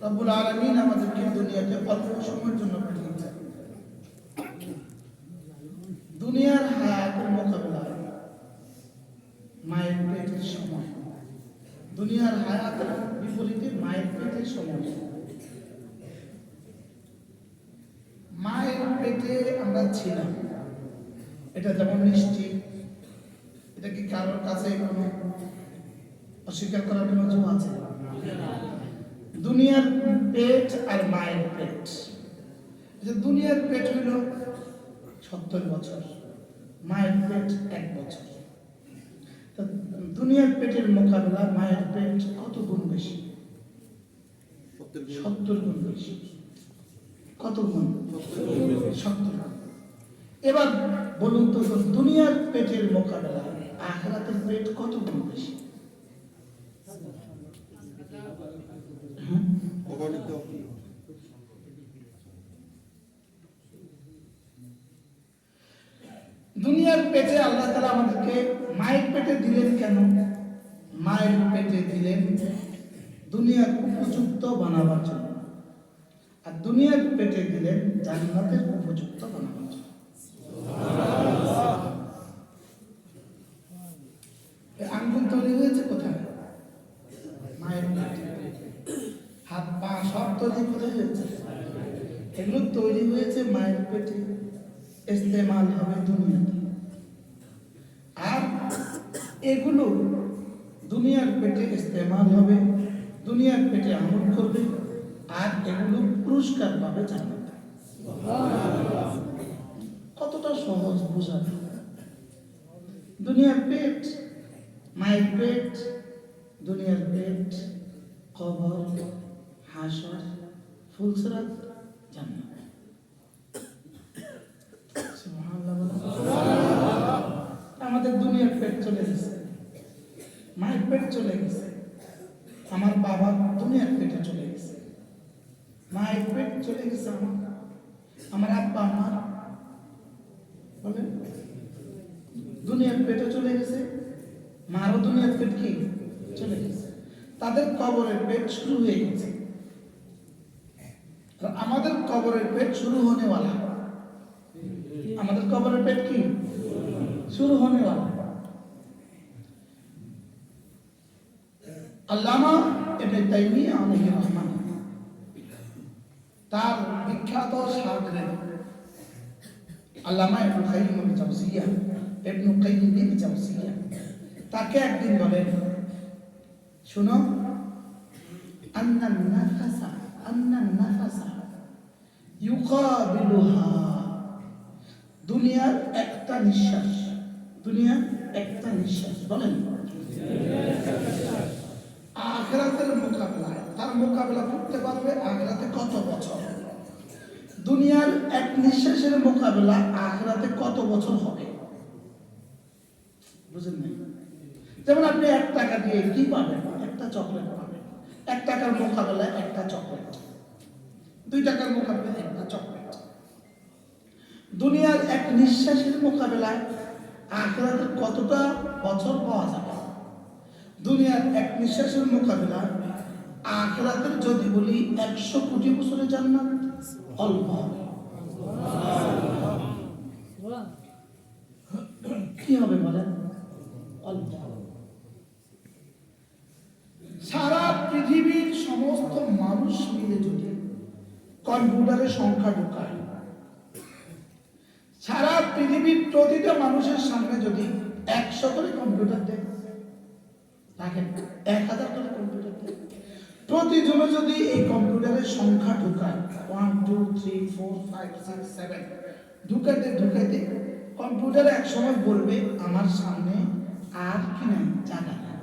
রব্বুল আলামিন আমাদেরকে দুনিয়াতে অল্প সময়ের জন্য পাঠিয়েছেন। দুনিয়ার হায়াতের মোকাবেলা মায়ের পেটের সময়, দুনিয়ার হায়াতের বিপরীতে মায়ের পেটের সময়। মায়ের পেটে আমরা ছিলাম, এটা যেমন নিশ্চিত, এটা কি কারোর কাছে কোনো অস্বীকার করার কোনো জন্য আছে? দুনিয়ার পেট আর মায়ের পেট, দুনিয়ার পেট হইল 70 বছর, মায়ের পেট 1 বছর। দুনিয়ার পেটের মোকাবেলা মায়ের পেট কত গুণ বেশি? 70 গুণ বেশি। কত গুণ? 70 গুণ। এবার বলুন তো, দুনিয়ার পেটের মোকাবেলা আখিরাতের পেট কত গুণ বেশি? দুনিয়ার পেটে আল্লাহ তাআলা আমাদেরকে মায়ের পেটে দিলেন কেন? মায়ের পেটে দিলেন দুনিয়ার উপযুক্ত বানাবার জন্য, আর দুনিয়ার পেটে দিলেন জান্নাতের উপযুক্ত বানাবার জন্য। আঙ্গুল তৈরি হয়েছে কোথায়? মায়ের পেটে। হাত পা সব তৈরি কোথায় হয়েছে? এগুলো তৈরি হয়েছে মায়ের পেটে, ইস্তেমাল হবে দুনিয়াতে। আর এগুলো দুনিয়ার পেটে ইস্তেমাল হবে, দুনিয়ার পেটে আমল করবে, আর এগুলো পুরস্কার পাবে জান্নাতে। কতটা সহজ বোঝা! দুনিয়ার পেট, মায়ের পেট, দুনিয়ার পেট, কবর, হাসর, ফুলসিরাত, জান্নাত। সুবহানাল্লাহ বলেন। আমাদের দুনিয়ার পেট চলে গেছে, মায়ের পেট চলে গেছে, আমার বাবা দুনিয়ার পেটে চলে গেছে, মায়ের পেট চলে গেছে, আমার আব্বা আমার বলেন দুনিয়ার পেটে চলে গেছে, মারও দুনিয়ার পেট কি চলে গেছে, তাদের কবরের পেট শুরু হয়ে গেছে। আর আমাদের কবরের পেট শুরু হনে वाला, আমাদের কবরের পেট কি শুরু হনে वाला। আল্লামা ইবনে তাইমিয়া আলাইহির রহমান তার বিখ্যাত শাগির্দ আল্লামা ইবনে কাইয়িম আল-জাওজিয়া, ইবনে কাইয়িম আল-জাওজিয়া তাকে একদিন বলেন, শুনো, আন্নান নাফাসা ইউকাবিলুহা, দুনিয়ার একটা নিঃশ্বাস, দুনিয়ার একটা নিঃশ্বাস, বলেন আখিরাতের মোকাবেলায়, তার মোকাবেলা করতে পারবে আখিরাতে কত বছর? দুনিয়ার এক নিঃশ্বাসের মোকাবেলা আখিরাতে কত বছর হবে? বুঝেন নাই? যেমন আপনি 1 টাকা দিয়ে কি পাবেন? একটা চকলেট পাবেন। 1 টাকার মোকাবেলায় একটা চকলেট, 2 টাকার মোকাবেলায় একটা চকলেট। দুনিয়ার এক নিঃশ্বাসের মোকাবেলায় আখিরাতে কতটা বছর পাওয়া যাবে? দুনিয়ার এক নিঃশ্বাসের মোকাবেলা আখিরাতের যদি বলি 100 কোটি বছরের জান্নাত অল্প হবে। কি হবে বলেন? অল্প। সারা পৃথিবীর সমস্ত মানুষ মিলে যদি কম্পিউটারে সংখ্যা ঢোকায়, সারা পৃথিবীর প্রতিটা মানুষের সামনে যদি 100 করে কম্পিউটার দেয়, দেখেন 1000 করে কম্পিউটার দেয়, প্রতিজনে যদি এই কম্পিউটারের সংখ্যা ঢোকায় 1 2 3 4 5 6 7 ঢুকাইতে ঢুকাইতে কম্পিউটার এক সময় বলবে আমার সামনে আর কি নাই, জায়গা নাই।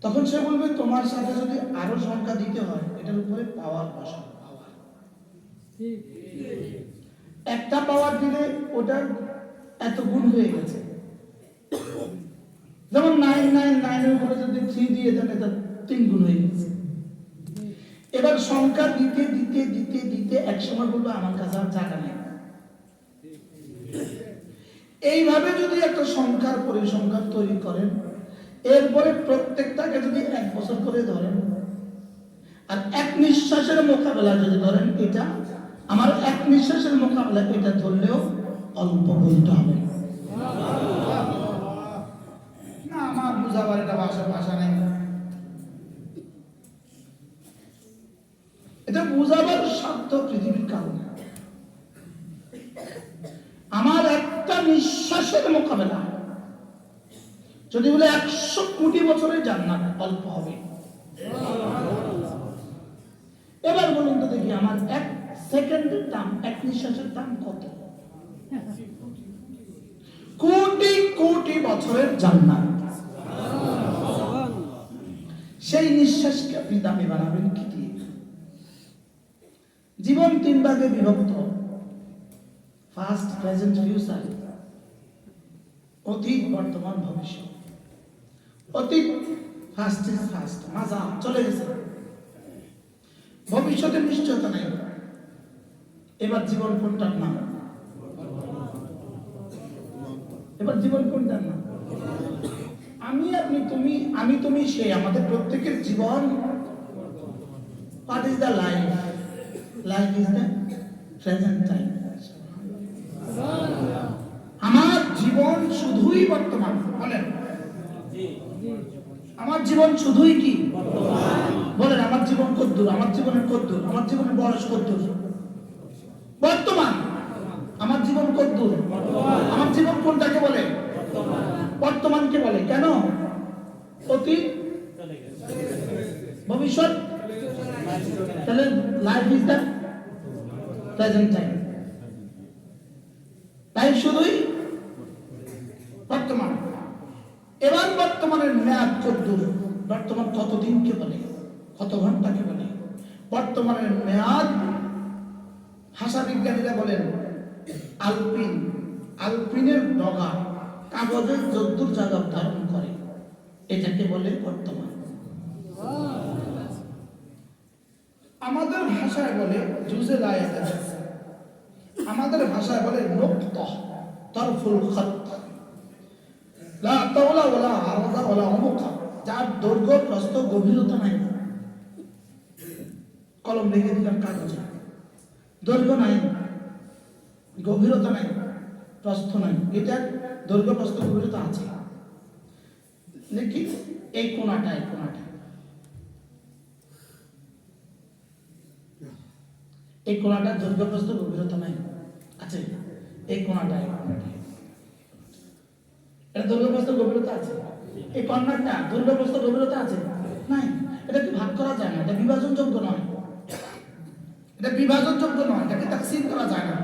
তখন সে বলবে তোমার সাথে যদি আরো সংখ্যা দিতে হয় এটার উপরে পাওয়ার বসাও, পাওয়ার। একটা পাওয়ার দিলে ওটা এত গুণ হয়ে গেছে। যেমন 999 এর উপরে যদি 3 দিয়ে দেন এটা 3 গুণ হয়ে গেছে। এবার সংখ্যা দিতে দিতে দিতে দিতে এক সময় বলবে আমার কাছে আর জায়গা নেই। এইভাবে যদি একটা সংখ্যার পরিসংখ্যান তৈরি করেন, এরপরে প্রত্যেকটাকে যদি 1 বছর করে ধরেন, আর এক নিঃশ্বাসের মোকাবেলা যদি ধরেন, এটা আমার এক নিঃশ্বাসের মোকাবেলা এটা ধরলেও অল্প বলতে হবে না। আমার বুঝাবার এটা ভাষা নেই, এটা বুঝাবার শব্দ পৃথিবীর কারণে। আমার একটা নিঃশ্বাসের মোকাবেলা যদি বলে 100 কোটি বছরের জান্নাত অল্প হবে। এবার বলুন তো দেখি আমার 1 সেকেন্ডের দাম, 1 নিঃশ্বাসের দাম কত? কোটি কোটি বছরের জান্নাত। সেই নিঃশ্বাসকে আপনি দামি বানাবেন কি দিয়ে? জীবন 3 ভাগে বিভক্ত, ফাস্ট, প্রেজেন্ট, ফিউচার, অতীত, বর্তমান, ভবিষ্যৎ। অতীত ফাস্ট ইজ ফাস্ট, মাজা চলে গেছে, ভবিষ্যতের নিশ্চয়তা নাই। এবার জীবন কোনটার নাম? এবার জীবন কোনটার নাম? আমি আপনি তুমি, আমি তুমি সে, আমাদের প্রত্যেকের জীবন। What is the life? Life is the present time. আমার জীবন শুধুই বর্তমান। বলেন আমার জীবন শুধুই কি বলেন? আমার জীবন কদ্দূর? আমার জীবনের কদ্দূর? আমার জীবনের বয়স কদ্দূর? বর্তমান। আমার জীবন কদ্দূর? আমার জীবন কোনটাকে বলে? বর্তমানকে বলে। কেন? অতীত, ভবিষ্যৎ, তাহলে life is the present time. Life শুধুই বর্তমান। এবার বর্তমানের মেয়াদ 14। বর্তমান কত দিনকে বলে, কত ঘন্টাকে বলে? বর্তমানের মেয়াদ ভাষা বিজ্ঞানীরা বলেন আলপিন, আলপিনের ডগা কাগজের যদ্দুর জায়গা ধারণ করে, এটাকে বলে বর্তমান। আমাদের ভাষায় বলে জুজে লা ইয়াতাজাজ্জা, আমাদের ভাষায় বলে নুকতা তারফুল খাত, লা তাওলা ওয়ালা আরদা ওয়ালা উমুকা, যার দৈর্ঘ্য প্রস্থ গভীরতা নাই। কলম লিখে দিলাম কাগজে, দৈর্ঘ্য নাই, গভীরতা নাই, প্রস্থ নাই, এটা দৈর্ঘ্য প্রস্থ গভীরতা আছে। লিখি এই কোণাটা, এই কোণাটা, এই কোণাটা দৈর্ঘ্য প্রস্থ গভীরতা নাই, আছে। এই কোণাটা, এই কোণাটা, এটা দৈর্ঘ্য প্রস্থ গভীরতা আছে। এই কর্নারটা দৈর্ঘ্য প্রস্থ গভীরতা আছে নাই। এটা কি ভাগ করা যায় না, এটা বিভাজনযোগ্য নয়, এটা বিভাজনযোগ্য নয়, এটাকে তাকসীম করা যায় না,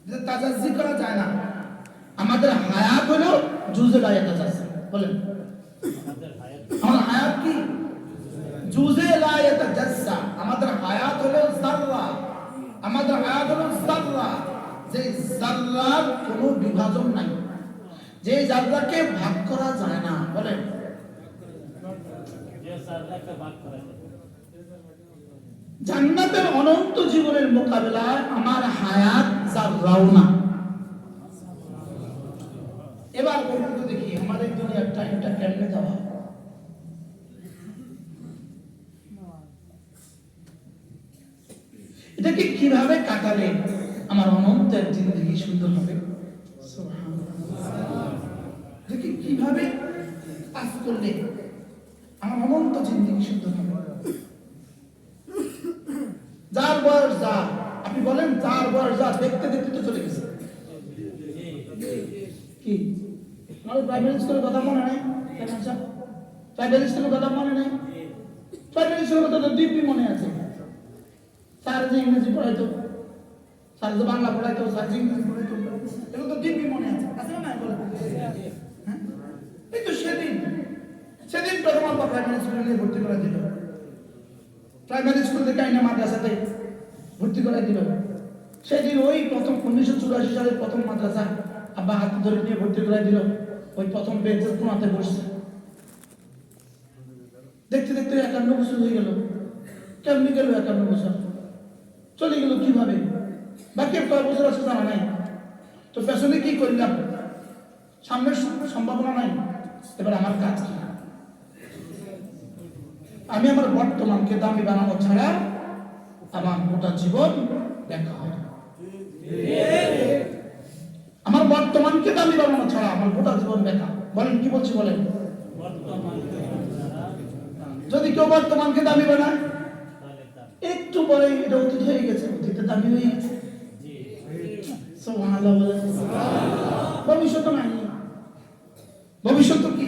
এটা তাজাজ্জি করা যায় না। আমাদের হায়াত হলো জুজে লা ইয়াতাজাজ্জা। বলেন আমার হায়াত কি? জুজে লা ইয়াতাজাজ্জা। আমাদের হায়াত হলো যাররা, আমাদের হায়াত হলো যাররা, যে যাররার কোনো বিভাজন নাই, যে যাররাকে ভাগ করা যায় না। বলেন জান্নাতের অনন্ত জীবনের মোকাবেলায় আমার হায়াত যাররাও না। এবার বলুন তো দেখি আমার এই দুনিয়ার টাইমটা কেমনে যাওয়া? এটাকে কিভাবে কাটালে আমার অনন্তের জিন্দগি সুন্দর হবে? এটাকে কিভাবে কাজ করলে আমার অনন্ত জিন্দগি সুন্দর হবে? যার বয়স যা, আপনি বলেন যার বয়স যা, দেখতে দেখতে তো চলে গেছে। কি আমাদের প্রাইমারি স্কুলের কথা মনে নেই? প্রাইমারি স্কুলের কথা মনে নেই? প্রাইমারি স্কুলের কথা তো দিব্যি মনে আছে। স্যার যে ইংরেজি পড়াইতো, স্যার যে বাংলা পড়াইতো, স্যার যে ইংরেজি পড়াইতো, এগুলো তো দিব্যি মনে আছে। আছে না? বলে এই তো সেদিন সেদিন প্রথম আমার প্রাইমারি স্কুলে নিয়ে ভর্তি করা দিল। প্রাইমারি স্কুল থেকে আইনা মাদ্রাসাতে ভর্তি করা দিল। সেদিন ওই প্রথম 1984 সালের প্রথম মাদ্রাসা আব্বা হাত ধরে নিয়ে ভর্তি করা দিল। ওই প্রথম বেঞ্চের কোণাতে বসছে। দেখতে দেখতে 51 বছর হয়ে গেল। কেমনি গেল 51 বছর? চলে গেল কিভাবে? বাকি কয় বছর আছে জানা নাই। তো পেছনে কি করলাম? সামনের সম্ভাবনা নাই। এবার আমার কাজ কি? আমি আমার বর্তমানকে দামি বানানো ছাড়া আমার গোটা জীবন দেখা হয়। আমার বর্তমানকে দামি বানানো ছাড়া আমার গোটা জীবন দেখা। বলেন কি বলছি? বলেন যদি কেউ বর্তমানকে দামি বানায়, একটু পরে এটা অতীত হয়ে গেছে, অতীতে দামি হয়ে গেছে। সুবহানাল্লাহ বলেন। ভবিষ্যৎ নাই। ভবিষ্যৎ কি?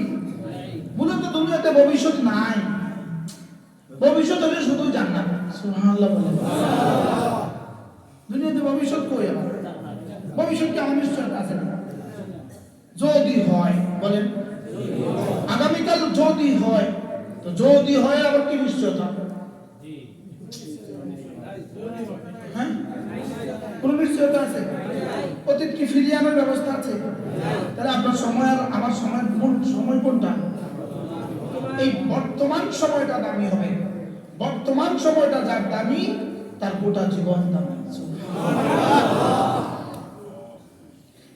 মূলত দুনিয়াতে ভবিষ্যৎ নাই। ভবিষ্যৎ হলে শুধু জান্নাত। সুবহানাল্লাহ বলেন। দুনিয়াতে ভবিষ্যৎ কই? আমার ভবিষ্যৎ কি আমার নিশ্চয়তা আছে না? যদি হয়, বলেন আগামীকাল যদি হয়, তো যদি হয় আবার কি নিশ্চয়তা? হ্যাঁ, কোন নিশ্চয়তা আছে? অতীত কি ফিরিয়ে আনার ব্যবস্থা আছে? তাহলে আপনার সময় আর আমার সময় সময় কোনটা? এই বর্তমান সময়টা দামি হবে। বর্তমান সময়টা যার দামি, তার গোটা জীবন দামি।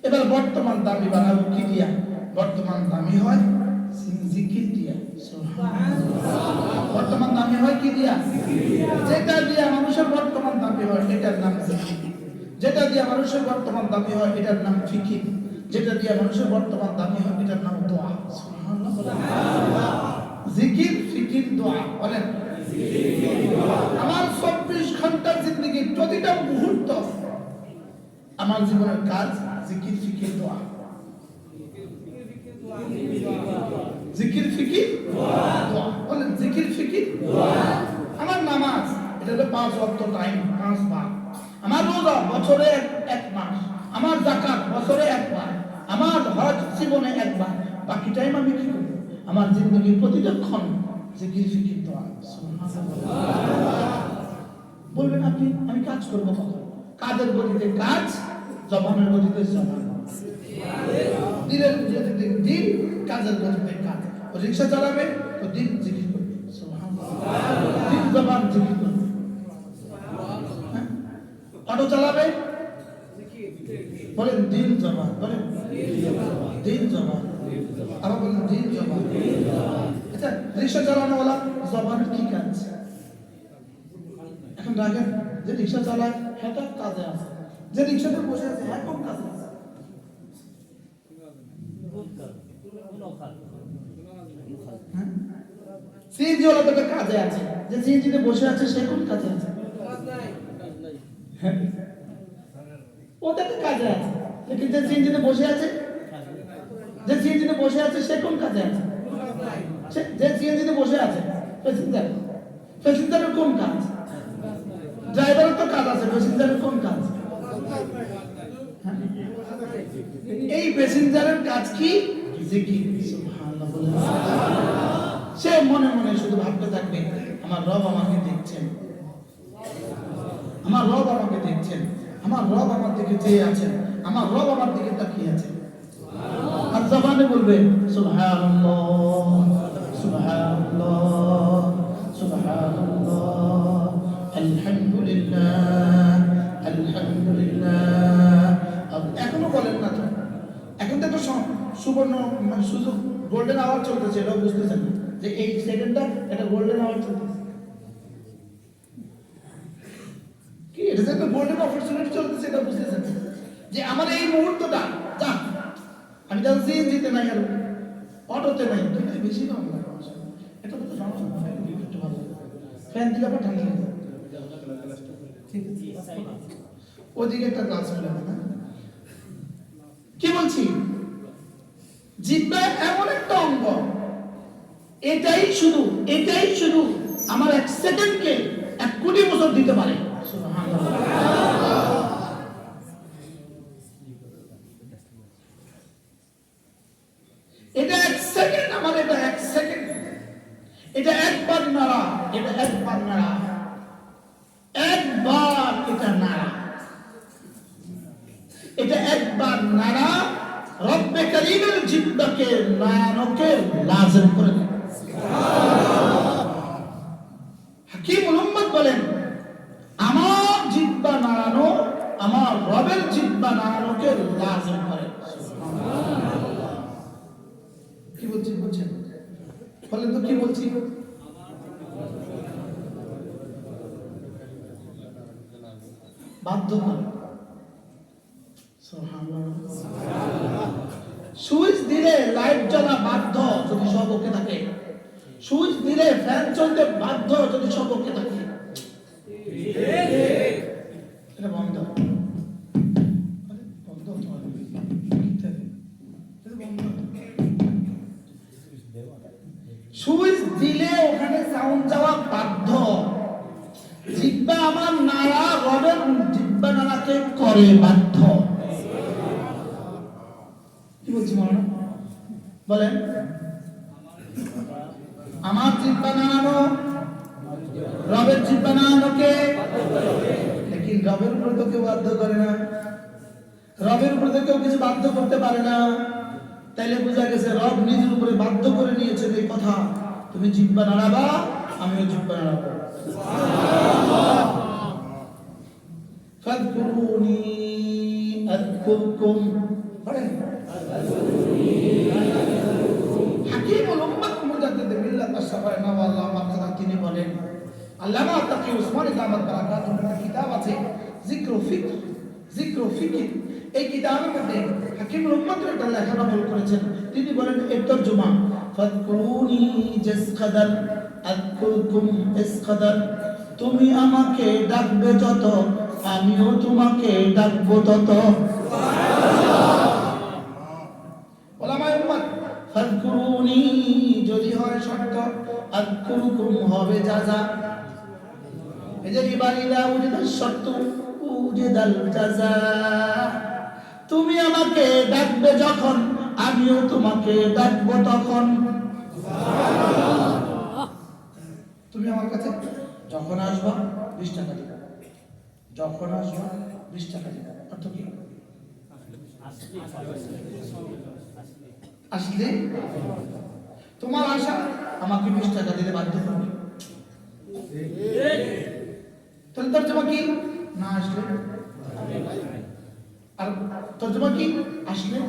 এবার বর্তমান দামি বানাবো কি দিয়া? বর্তমান দামি হয় জিকির দিয়া। বর্তমান দামি হয় কি দিয়া? যেটা দিয়া মানুষের বর্তমান দামি হয় এটার নাম জিকির। যেটা দিয়া মানুষের বর্তমান দামি হয় এটার নাম ফিকির। যেটা দিয়া মানুষের বর্তমান দামি হয় এটার নাম দোয়া। জিকির, ফিকির, দোয়া। বলেন আমার 24 ঘন্টার জিন্দগি, প্রতিটা মুহূর্ত আমার জীবনের কাজ জিকির, ফিকির, দোয়া। জিকির, ফিকির, দোয়া। বলেন জিকির, ফিকির, দোয়া। আমার নামাজ, এটা হলো 5 ওয়াক্ত টাইম, 5 বার। আমার রোজা বছরে 1 মাস। আমার যাকাত বছরে 1 বার। আমার জীবনে একবার, বাকি টাইম আমি কি করব? আমার জিন্দগির প্রতিটা ক্ষণ জিকির ফিকির দোয়া। বলবেন আপনি আমি কাজ করবো কখন? কাজের গতিতে কাজ, জবানের গতিতে জবান, দিনের গতিতে দিন, কাজের গতিতে কাজ। রিক্সা চালাবে তো দিন জিকির করবে, দিন জবান জিকির করবে। অটো চালাবে বলেন দিন জবান, বলেন দিন জবান, আবার বলেন দিন জবান। আচ্ছা, রিক্সা চালানোওয়ালা জবান কি কাজ? এখন রাখেন, যে রিক্সা চালায় হ্যাঁ কাজে আছে, যে রিক্সাতে বসে আছে হ্যাঁ কোন কাজে আছে? সিএনজি ওলা তো কাজে আছে, যে সিএনজিতে বসে আছে সে কোন কাজে আছে? ওটা তো কাজে আছে, কিন্তু যে সিএনজিতে বসে আছে, যে সিএনজিতে বসে আছে সে কোন কাজে আছে? যে সিএনজিতে বসে আছে প্যাসেঞ্জার, প্যাসেঞ্জারের কোন কাজ? ড্রাইভারের তো কাজ আছে, প্যাসেঞ্জারের কোন কাজ? এই প্যাসেঞ্জারের কাজ কি? জিকির। সুবহানাল্লাহ বলেন। সে মনে মনে শুধু ভাবতে থাকবে আমার রব আমাকে দেখছেন, আমার রব আমাকে দেখছেন, আমার রব আমার দিকে চেয়ে আছেন, আমার রব আমার দিকে তাকিয়ে আছেন। আর জবানে বলবে সুবহানাল্লাহ সুবহানাল্লাহ সুবহানাল্লাহ আলহামদুলিল্লাহ আলহামদুলিল্লাহ। এখনো বলেন না তো? এখন তো একটা সুবর্ণ মানে সুযোগ, গোল্ডেন আওয়ার চলতেছে, এটা বুঝতেছেন যে এই সেকেন্ডটা এটা গোল্ডেন আওয়ার চলতেছে। কি এটা যে একটা গোল্ডেন অপরচুনিটি চলতেছে, এটা বুঝতেছেন যে আমার এই মুহূর্তটা যা আমি যখন সিএনজিতে নাই আর অটোতে নাই, কিন্তু বেশি কম লাগে এটা তো সমস্যা। একটু ভালো ফ্যান দিলে আবার ঠান্ডা লাগে, ঠিক আছে ওদিকে একটা গ্লাস ফেলে না। কি বলছি? জিহ্বা এমন একটা অঙ্গ, এটাই শুধু আমার এক সেকেন্ডকে 1 কোটি বছর দিতে পারে। এটা 1 সেকেন্ড, আমার এটা 1 সেকেন্ড, এটা একবার নাড়া, এটা একবার নাড়া, একবার এটা নাড়া, এটা একবার নাড়া রব্বে কারীমের জিহ্বাকে নাড়ানোকে লাজিম করে দেয়। হাকিমুল উম্মত বলেন আমার জিহ্বা নাড়ানো আমার রবের জিহ্বা নাড়ানোকে লাজিম করে। কি বলছি বুঝছেন? বলেন তো কি বলছি? বাধ্য করে। সুইচ দিলে লাইট জ্বলা বাধ্য যদি সব ওকে থাকে, সুইচ দিলে ফ্যান চলতে বাধ্য যদি সব ওকে থাকে। এটা বন্ধ সুইচ দিলে ওখানে সাউন্ড যাওয়া বাধ্য। জিহ্বা আমার নাড়া রবের জিহ্বা নাড়াকে করে বাধ্য। কি বলছি মনে বলেন? আমার জিহ্বা নাড়ানো রবের জিহ্বা নাড়ানোকে, লেকিন রবের উপর তো কেউ বাধ্য করে না, রবের উপর তো কেউ কিছু বাধ্য করতে পারে না। তাইলে বোঝা গেছে রব নিজের উপরে বাধ্য করে নিয়েছেন এই কথা, তুমি জিহ্বা নাড়াবা আমিও জিহ্বা নাড়াবো। ফাযকুরুনি আযকুরকুম। হাকিমুল উম্মাত মুজাদ্দিদ মিল্লাত আশ-শাফাঈ নাওয়াল্লাহ মাকসাদ তিনি বলেন, আল্লামা তাকি উসমানী দামাত বারাকাতুহু একটা কিতাব আছে জিক্র ফিকর। এই কিতাবের মধ্যে হাকিমুল উম্মাতের একটা লেখা নকল করেছেন। তিনি বলেন এর তরজমা ফাযকুরুনি জাসকাদান আযকুরকুম ইসকাদান। তুমি আমাকে ডাকবে যত আমিও তোমাকে ডাকবো তত। ওলামায়ে উম্মত ফাযকুরুনি যদি হয় শর্ত, আযকুরকুম হবে জাযা। এই যে ইবারিলা উজিদাল শর্ত উজিদাল জাযা। তুমি আমাকে ডাকবে যখন আমিও তোমাকে ডাকবো তখন। তুমি আমার কাছে যখন আসবা 20 টাকা দিবা, যখন আসবা 20 টাকা দিবা। অর্থ কি? আসলে তোমার আশা আমাকে 20 টাকা দিতে বাধ্য করবে। তাহলে তর্জমা কি? না আসলে। আর তর্জমা কি? আসলে।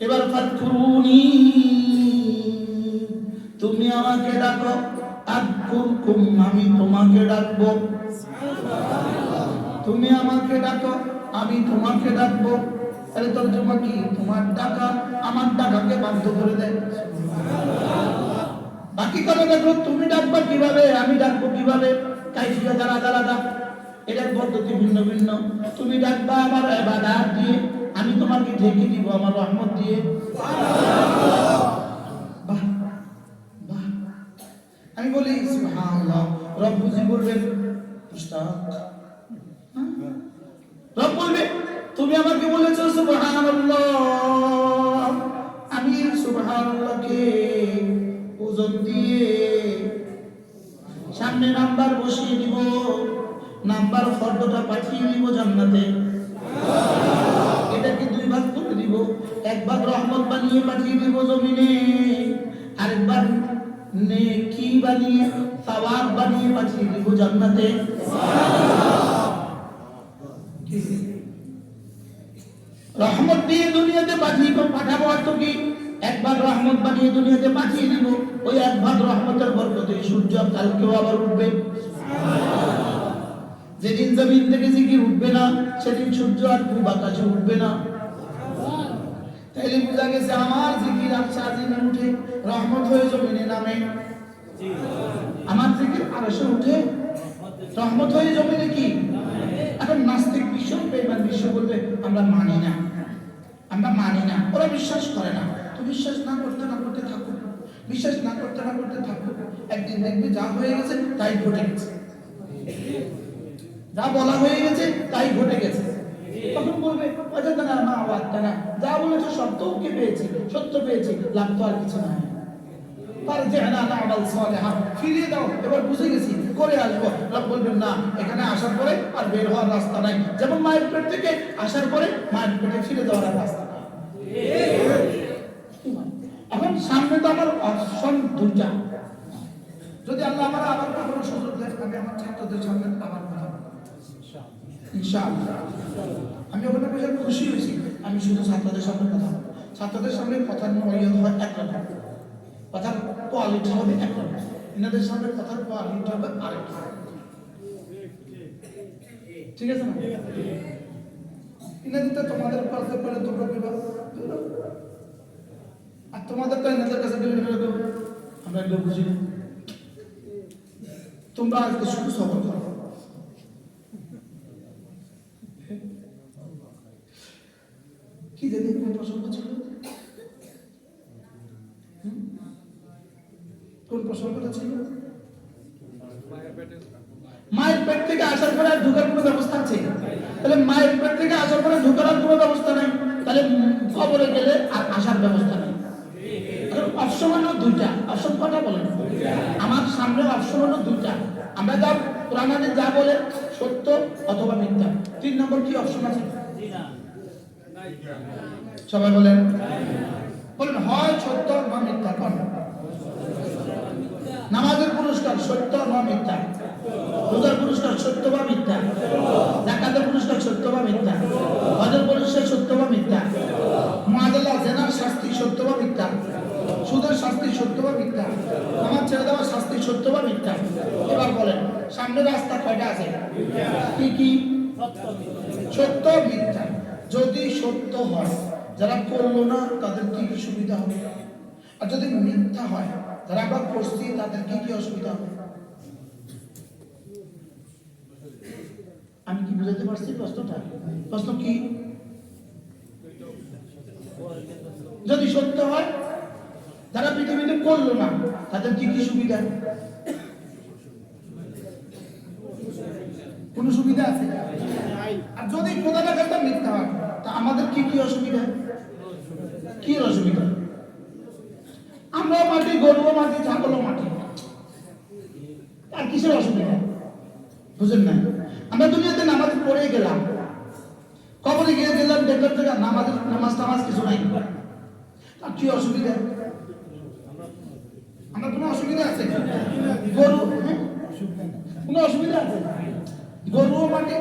এবার ফাদকুরুনি, তুমি আমাকে ডাকো, আযকুরকুম, আমি তোমাকে ডাকবো। তুমি আমাকে ডাকো, আমি তোমাকে ডাকবো। তাহলে তর্জমা কি? তোমার ডাকা আমার ডাকাকে বাধ্য করে দেয়। বাকি কথা দেখো, তুমি ডাকবা কিভাবে, আমি ডাকবো কিভাবে, কাইফিয়ত আলাদা আলাদা, এটার পদ্ধতি ভিন্ন ভিন্ন। তুমি ডাকবা আমার ইবাদত দিয়ে, আমি তোমাকে ঢেকে দিব আমার রহমত দিয়ে। বাহ বাহ। আমি বলি সুবহানাল্লাহ, রব বুঝি বলবেন উস্তাদ, রব বলবে তুমি আমাকে বলেছো সুবহানাল্লাহ, আমি সুবহানাল্লাহকে ওজন দিয়ে সামনে নাম্বার বসিয়ে দিব, নাম্বার ফর্দটা পাঠিয়ে দিব জান্নাতে। এটাকে 2 ভাগ করে দিব, এক ভাগ রহমত বানিয়ে পাঠিয়ে দিব জমিনে, আরেকবার নেকি বানিয়ে সওয়াব বানিয়ে পাঠিয়ে দিব জান্নাতে। রহমত দিয়ে দুনিয়াতে পাঠাবো, অর্থ কি? এক ভাগ রহমত বানিয়ে দুনিয়াতে পাঠিয়ে দিব, ওই এক ভাগ রহমতের বরকতে সূর্য কালকেও আবার উঠবে। যেদিন জমিন থেকে জিকির উঠবে না, সেদিন সূর্য আর পূব আকাশে উঠবে না। তাইলে বোঝা গেছে আমার জিকির আর সাজিনে উঠে রহমত হয়ে জমিনে নামে, আমার জিকির আরশে উঠে রহমত হয়ে জমিনে কি। এখন নাস্তিক বিশ্ব, বেঈমান বিশ্ব বলবে আমরা মানি না, আমরা মানি না, ওরা বিশ্বাস করে না। তো বিশ্বাস না করতে না করতে থাকো, বিশ্বাস না করতে না করতে থাকো, একদিন দেখবে যা হয়ে গেছে তাই ঘটে গেছে, যা বলা হয়ে গেছে তাই ঘটে গেছে। তখন বলবে অজানা মা ওয়াক্তানা, যা বলেছো সব তো ওকে পেয়েছি, সত্য পেয়েছি, লাভ তো আর কিছু নাই। ফারজি'না না'মাল সালিহা, ফিরিয়ে দাও, এবার বুঝে গেছি, করে আসবো। রব বলবেন না, এখানে আসার পরে আর বের হওয়ার রাস্তা নাই। যেমন মায়ের পেট থেকে আসার পরে মায়ের পেটে ফিরে যাওয়ার রাস্তা নাই। এখন সামনে তো আমার অপশন 2টা। যদি আল্লাহ আমার আবার কখনো সুযোগ দেয়, আমি আমার ছাত্রদের সামনে আবার কথা বলবো ইনশাআল্লাহ। আমি ওখানে বসে খুশি হয়েছি, আমি শুধু ছাত্রদের সামনে কথা বলবো। ছাত্রদের সামনে কথার নয়ন হয় একরকম, কথার কোয়ালিটি হবে একরকম, এনাদের সামনে কথার কোয়ালিটি হবে আরেকটা। ঠিক আছে না? এনাদের তোমাদের কাছে করে তোমরা বিবাহ, আর তোমাদের তো এনাদের কাছে গেলে আমরা এগুলো বুঝি না। তোমরা আজকে শুধু সফর করো, কি জানি কোন প্রসঙ্গ ছিল, কোন প্রসঙ্গটা ছিল? মায়ের পেট থেকে আসার পরে আর ঢোকার কোনো ব্যবস্থা আছে? তাহলে মায়ের পেট থেকে আসার পরে ঢোকার কোনো ব্যবস্থা নাই, তাহলে কবরে গেলে আর আসার ব্যবস্থা নেই। অপশন হলো 2টা। অপশন কটা বলেন? আমার সামনে অপশন হলো 2টা। আমরা যা কোরআন যা বলে সত্য অথবা মিথ্যা। 3 নম্বর কি অপশন আছে? সবাই বলেন, বলেন হয় সত্য না মিথ্যা। কোন নামাজের পুরস্কার সত্য না মিথ্যা? রোজার পুরস্কার সত্য বা মিথ্যা? যাকাতের পুরস্কার সত্য বা মিথ্যা? হজের পুরস্কার সত্য বা মিথ্যা? মুআদালা জিনার শাস্তি সত্য বা মিথ্যা? সুদের শাস্তি সত্য বা মিথ্যা? নামাজ ছেড়ে দেওয়ার শাস্তি সত্য বা মিথ্যা? এবার বলেন সামনে রাস্তা কয়টা আছে? কি কি? সত্য মিথ্যা। যদি সত্য হয়, যারা করলো না তাদের কি কি সুবিধা হবে? আর যদি মিথ্যা হয়, যারা আবার করছি তাদের কি কি অসুবিধা হবে? আমি কি বুঝাতে পারছি প্রশ্নটা? প্রশ্ন কি? যদি সত্য হয়, যারা পৃথিবীতে করলো না তাদের কি কি সুবিধা? কোন সুবিধা আছে? আর যদি খোদা না করতে মিথ্যা হয়, তা আমাদের কি কি অসুবিধা? অসুবিধা? আমরাও মাটি, গরুও মাটি, ছাগলও মাটি, আর কিসের অসুবিধা? বুঝেন না? আমরা দুনিয়াতে নামাজ পড়ে গেলাম, কবরে গিয়ে গেলাম, দেখলাম যে নামাজ কিছু নাই, আর কি অসুবিধা? আমরা কোনো অসুবিধা আছে? গরু কোনো অসুবিধা আছে? গরুও মাটি,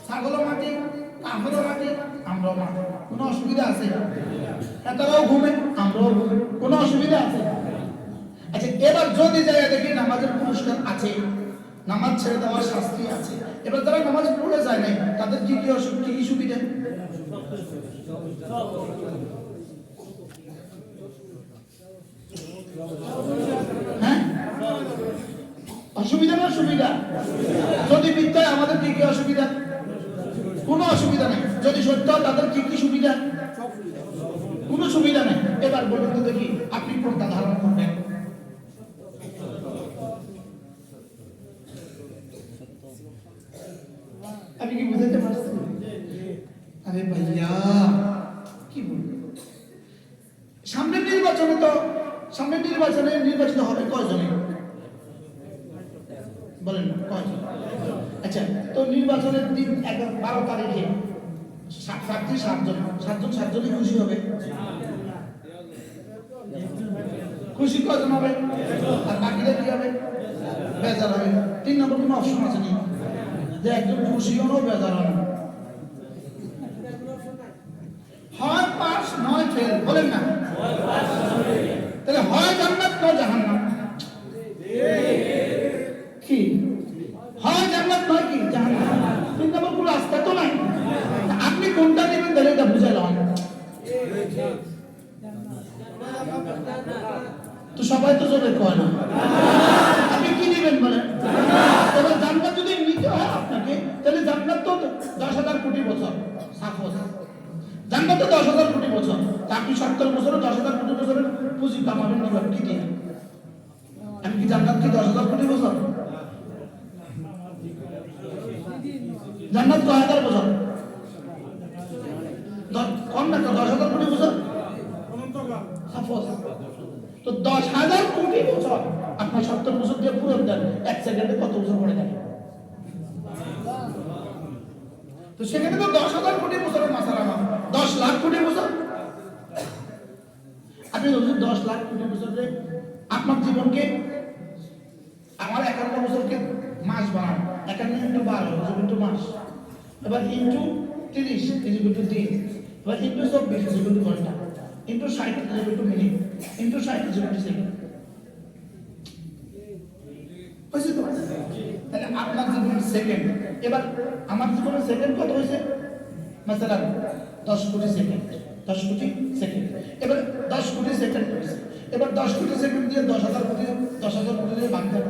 ছাগলও মাটি, কাফেরও মাটি, আমরাও মাটি, কোনো অসুবিধা আছে? তারাও ঘুমে, আমরাও ঘুমে, কোনো অসুবিধা আছে? আচ্ছা, এবার যদি জায়গা দেখি নামাজের পুরস্কার আছে, নামাজ ছেড়ে দেওয়ার শাস্তি আছে, এবার যারা নামাজ পড়ে যায় নাই তাদের কি কি সুবিধা? হ্যাঁ, অসুবিধা না সুবিধা? যদি মিথ্যা আমাদের কি কি অসুবিধা? কোনো অসুবিধা নেই। যদি সত্য তাদের কি কি সুবিধা? কোনো সুবিধা নেই। এবার বলুন তো দেখি আপনি কোনটা ধারণ করবেন? আমি কি বুঝাতে পারছি? আরে ভাইয়া কি বলবো, সামনের নির্বাচনে নির্বাচিত হবে কয়জনে বলেন না, কয়জন? আচ্ছা, তো নির্বাচনের দিন 12 তারিখে প্রার্থী 7জনই খুশি হবে? খুশি কয়জন হবে? আর বাকিরা কি হবে? বেজার হবে। 3 নম্বর কোনো অপশন আছে নি যে একজন খুশি হলো বেজার হলো? হয় পাস নয় ফেল, বলেন না? তাহলে হয় জান্নাত নয় জাহান্নাম। কি হয়? জান্নাত নয় কি জাহান্নাম? 3 নম্বর কোনো রাস্তা তো নাই। আপনি কোনটা নেবেন তাহলে এটা বুঝাইলাম। তো সবাই তো জোরে কয় না। আপনি কি নেবেন বলেন? এবার জান্নাত যদি নিতে হয় আপনাকে, তাহলে জান্নাত তো 10,000 কোটি বছর, সাপোজ জান্নাত তো 10,000 কোটি বছর, তা আপনি 70 বছরে 10,000 কোটি বছরের পুঁজি কামাবেন না কি দিয়ে? আমি কি জান্নাত কি 10,000 কোটি বছর? জান্নাত তো 1000 বছর, কম না তো 10,000 কোটি বছর, সাপোজ তো 10,000 কোটি বছর আপনার 70 বছর দিয়ে পূরণ দেন, 1 সেকেন্ডে কত বছর পড়ে যাবে? তো সেখানে তো 10,000 কোটি বছরের মাসালা না, 10 লাখ কোটি বছর। আপনি যদি 10 লাখ কোটি বছরে আপনার জীবনকে, আমার 51 বছরকে মাস বানান, 51 × 12 = মাস, এবার ইন্টু 30 = দিন, এবার ইন্টু 24 = ঘন্টা, ইন্টু 60 = মিনিট, ইন্টু 60 = সেকেন্ড। বুঝতে পারছেন? তাহলে আপনার জীবন সেকেন্ড। এবার আমার জীবনের সেকেন্ড কত হয়েছে? মাসালান 10 কোটি সেকেন্ড, 10 কোটি সেকেন্ড। এবার 10 কোটি সেকেন্ড হয়েছে। এবার 10 কোটি সেকেন্ড দিয়ে 10,000 কোটি দিয়ে ভাগ দেন,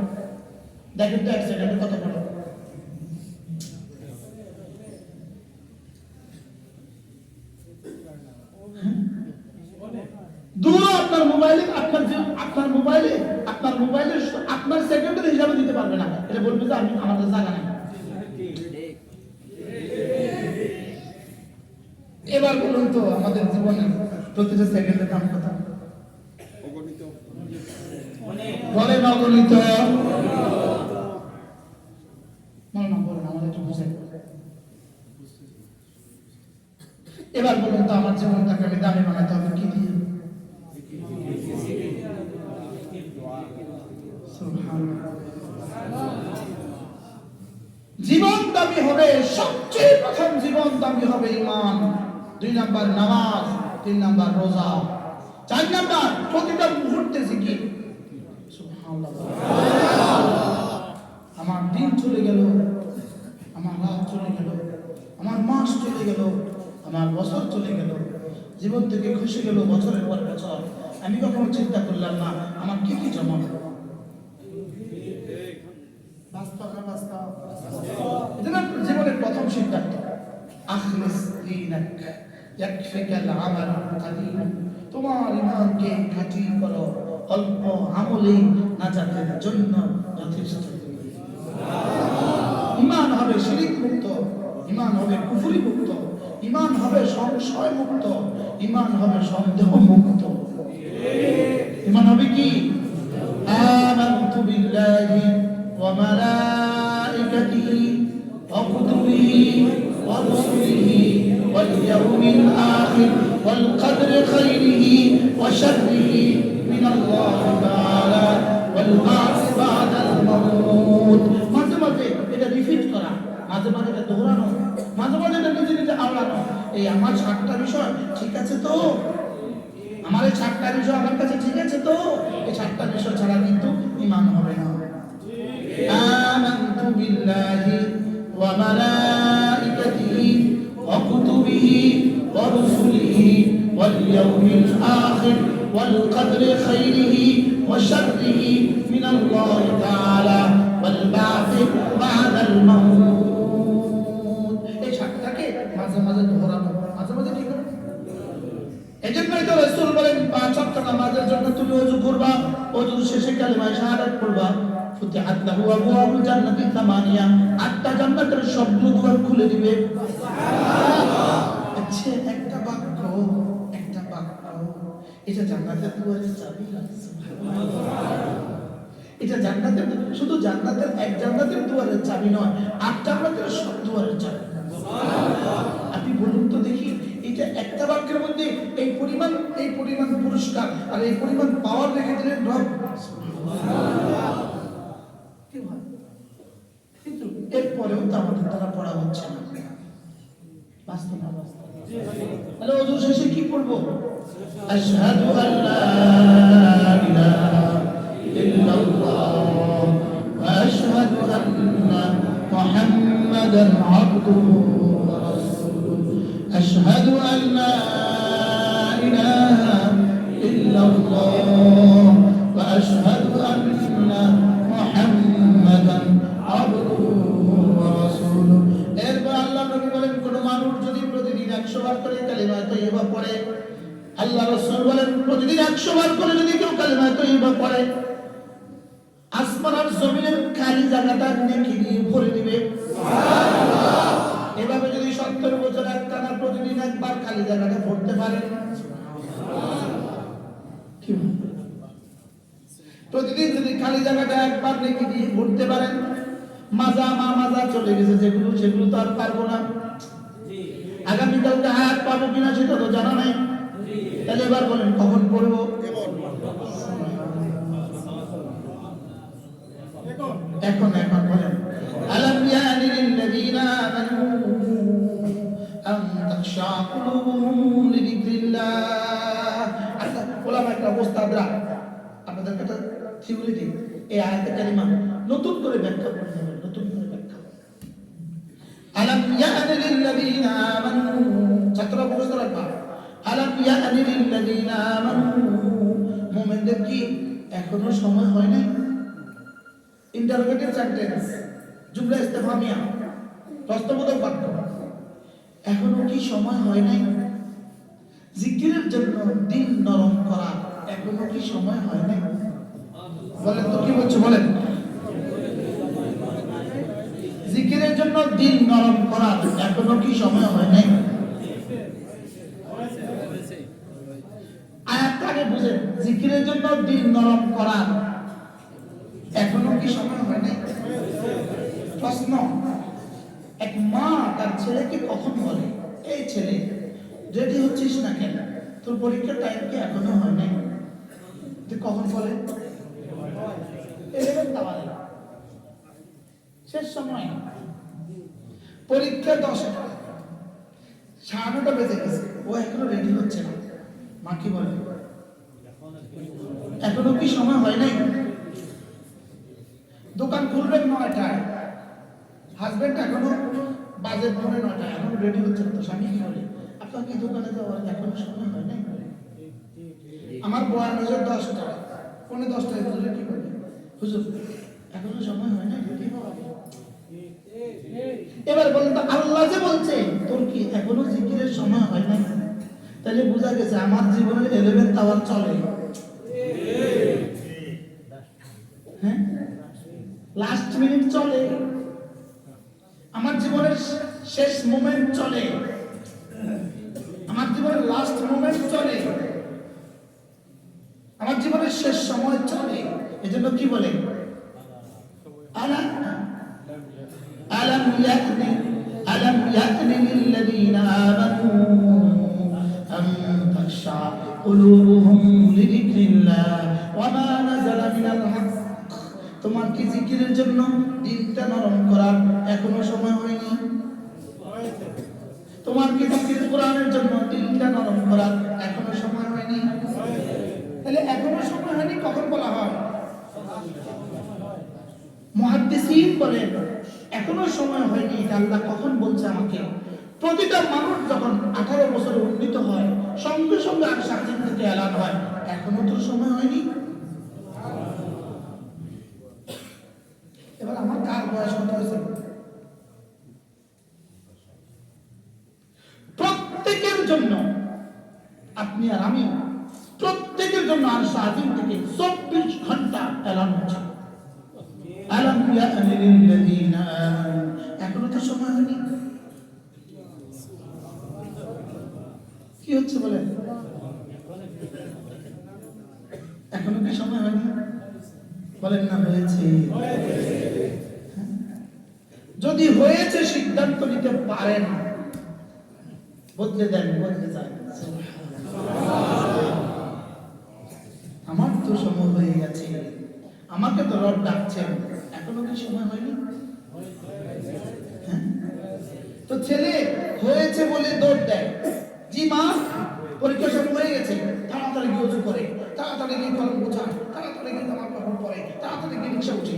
দেখেন তো 1 সেকেন্ডে কত পড়ে? দূর আপনার মোবাইলে, আপনার সেকেন্ডের হিসাবে দিতে পারবে না, এটা বলবে যে আমি আমাদের জায়গা নাই। এবার বলুন তো আমাদের জীবনের প্রতিটা সেকেন্ডের দাম কত? বলেন অগণিত। বলেন আমাদের একটু বুঝে। এবার বলুন তো আমার জীবনটাকে আমি দামি বানাতে হবে কি দিয়ে? জীবন দামি হবে, সবচেয়ে প্রথম জীবন দামি হবে ইমান, 2 নাম্বার নামাজ, 3 নাম্বার রোজা, 4 নাম্বার প্রতিটা মুহূর্তে জিকির। সুবহানাল্লাহ। আমার দিন চলে গেল, আমার রাত চলে গেল, আমার মাস চলে গেল, আমার বছর চলে গেল, জীবন থেকে খুশি গেল বছরের পর বছর, আমি কখনো চিন্তা করলাম না আমার কি কি জমা হবে। জীবনের প্রথম সিদ্ধান্ত, আখলিস দীনাক ইয়াকফিকাল আমাল কালিল, তোমার ঈমানকে খাঁটি করো, অল্প আমলেই নাজাতের জন্য যথেষ্ট। ঈমান হবে শিরক মুক্ত, ঈমান হবে কুফরি মুক্ত, ঈমান হবে সংশয় মুক্ত, ঈমান হবে সন্দেহ মুক্ত। ঈমান হবে কি? আমানতু বিল্লাহি ওয়া মালাইকাতিহি ওয়া কুতুবিহি ওয়া রুসুলিহি ওয়াল ইয়াউমিল আখির ওয়াল কদরি খাইরিহি ওয়া শাররিহি মিনাল্লাহি তাআলা ওয়াল বা'স বা'দাল মাউত। মাঝে মাঝে এটা রিপিট করা, মাঝে মাঝে এটা দোহরানো, মাঝে মাঝে এটা নিজে নিজে আওড়ানো। এই আমার 7টা বিষয় ঠিক আছে তো, আমার এই 7টা বিষয় আমার কাছে ঠিক আছে তো, এই 7টা বিষয় ছাড়া কিন্তু ঈমান হবে না। আমানতু বিল্লাহি ওয়া মালাইকাতিহি ওয়া কুতুবিহি ওয়া রুসুলিহি ওয়াল ইয়াউমিল আখির ওয়াল কদরি খাইরিহি ওয়া শাররিহি মিনাল্লাহি তাআলা ওয়াল বা'স বা'দাল মাউত। এই 7টাকে মাঝে মাঝে দোহরানো, মাঝে মাঝে কি করবে? এজন্যই তো রাসূল বলেন 5 ওয়াক্ত নামাজের জন্য তুমি ওযু করবা, ওযুর শেষে কালিমা শাহাদাত পড়বা, ফুতিহাত লাহু আবওয়াবুল জান্নাতি 8 8টা জান্নাতের সবগুলো দুয়ার খুলে দিবে। সুবহানাল্লাহ। আচ্ছা, একটা বাক্য এটা জান্নাতের দুয়ারের চাবি। সুবহানাল্লাহ। এটা জান্নাতের, শুধু জান্নাতের এক জান্নাতের দুয়ারের চাবি নয়, 8 জান্নাতের সব দুয়ারের চাবি। সুবহানাল্লাহ। আপনি বলুন তো দেখি, এটা একটা বাক্যের মধ্যে এই পরিমাণ পুরস্কার আর এই পরিমাণ পাওয়ার রেখে দিলেন রব। সুবহানাল্লাহ। কি হয়? কিন্তু এরপরেও তো আমাদের দ্বারা পড়া হচ্ছে না। বাস্তব না বাস্তব? তাহলে ওযু শেষে কি পড়বো? আশহাদু আল্লা ইলাহা ইল্লাল্লাহ ওয়া আশহাদু আন্না মুহাম্মাদান আবদুহু ওয়া রাসূলুহু। আশহাদু আল্লা ইলাহা ইল্লাল্লাহ ওয়া আশহাদু আন্না মুহাম্মাদান আবদুহু ওয়া রাসূলুহু। এরপর আল্লাহ নবী বলেন, কোন মানুষ যদি প্রতিদিন 100 বার করে কালিমা তাইয়্যিবা পড়ে, আল্লাহ রাসূল বলেন প্রতিদিন 100 বার করে যদি কেউ কালিমা তাইয়্যিবা পড়ে, আসমান আর জমিনের খালি জায়গাটা নেকি দিয়ে ভরে দিবে। সুবহানাল্লাহ। এভাবে যদি 70 বছর একটানা প্রতিদিন একবার খালি জায়গাটা ভরতে পারেন, কি হবে? প্রতিদিন যদি খালি জায়গাটা একবার নেকি দিয়ে ভরতে পারেন, মাজা চলে গেছে যেগুলো, সেগুলো তো আর পারবো না। আগামীকালকে হায়াত পাবো কিনা সেটা তো জানা নাই। তাহলে এবার বলেন কখন পড়বো? এখন বলেন। আলাম ইয়ানি লিল্লাযীনা আমানু আন তাখশা কুলুবুহুম লিযিকরিল্লাহ। আচ্ছা, ওলামা একটা ওস্তাদরা আপনাদের একটা থিওরি দিই, এই আয়াতে কারিমা নতুন করে ব্যাখ্যা করে নেবেন, নতুন করে ব্যাখ্যা। আলাম ইয়ানি লিল্লাযীনা আমানু, ছাত্ররা মুখস্থ রাখবা। আলাম ইয়ানি লিল্লাযীনা আমানু, মুমিনদের কি এখনো সময় হয় নাই? ইন্টারোগেটিভ সেন্টেন্স, জুমলা ইস্তেফহামিয়া, প্রশ্নবোধক বাক্য। এখনো কি সময় হয় নাই জিকিরের জন্য দিল নরম করা? এখনো কি সময় হয় নাই? বলেন তো, কি বলছো বলেন? জিকিরের জন্য দিল নরম করা এখনো কি সময় হয় নাই? আয়াতটা আগে বুঝেন, জিকিরের জন্য দিল নরম করা এখনো কি সময় হয় নাই? প্রশ্ন, এক মা তার ছেলেকে কখন বলে, এই ছেলে রেডি হচ্ছিস না কেন, তোর পরীক্ষার টাইম কি এখনো হয় নাই? তুই কখন বলে? শেষ সময়, পরীক্ষা 10টা, 9:30 বেজে গেছে, ও এখনো রেডি হচ্ছে না। মা কি বলে, এখনো কি সময় হয় নাই? দোকান খুলবেন 9টায়, হাজবেন্ড এখনো বাজে 9:30, এখনো রেডি হচ্ছে না, তো স্বামী কি বলে, আপনার কি দোকানে যাওয়ার এখনো সময় হয় নাই? আমার বয়ান হয়েছে 10টা, 9:45 হুজুরে কি বলে, হুজুর এখনো সময় হয় নাই, রেডি হওয়া। এবার বলেন তো, আল্লাহ যে বলছে তোর কি এখনো জিকিরের সময় হয় নাই, তাহলে বোঝা গেছে আমার জীবনের 11th আওয়ার চলে। হ্যাঁ, লাস্ট মিনিট চলে, আমার জীবনের শেষ মোমেন্ট চলে, আমার জীবনের লাস্ট মোমেন্ট চলে, আমার জীবনের শেষ সময় চলে, এজন্য কি বলে আলাম ইয়াতনি লিল্লাযীনা আমানু আন তাখশা কুলুবুহুম লিযিকরিল্লাহ ওয়া মা নাযালা মিনাল হক। তোমার কি জিকিরের জন্য দিলটা নরম করার এখনো সময় হয়নি? তোমার কি জিকির কোরআনের জন্য দিলটা নরম করার এখনো সময় হয়নি? তাহলে এখনো সময় হয়নি কখন বলা হয়? মুহাদ্দিসিন বলেন এখনো সময় হয়নি, এটা আল্লাহ কখন বলছে আমাকে? প্রতিটা মানুষ যখন 18 বছরে উন্নীত হয় সঙ্গে সঙ্গে আর শাস্তি থেকে এলান হয়, এখনো তো সময় হয়নি। এবার আমার কার বয়স কত হয়েছে? প্রত্যেকের জন্য, আপনি আর আমি প্রত্যেকের জন্য আর শাহিন থেকে 24 ঘন্টা এলান হচ্ছে। আলাম ইয়ানি লিল্লাযীনা আমানু, এখনো তো সময় হয়নি। কি হচ্ছে বলেন? এখনো কি সময় হয়নি? বলেন না হয়েছে? যদি হয়েছে সিদ্ধান্ত নিতে পারেন, বদলে দেন, বদলে যান। আমার তো সময় হয়ে গেছে, আমাকে তো রব ডাকছেন, এখনো কি সময় হয়নি? তো ছেলে হয়েছে বলে দৌড় দেয়, জি মা পরীক্ষা সময় হয়ে গেছে, তাড়াতাড়ি গিয়ে ওযু করে, তাড়াতাড়ি গিয়ে কলম গোছায়, তাড়াতাড়ি গিয়ে জামা কাপড় পরে, তাড়াতাড়ি গিয়ে রিকশা উঠে।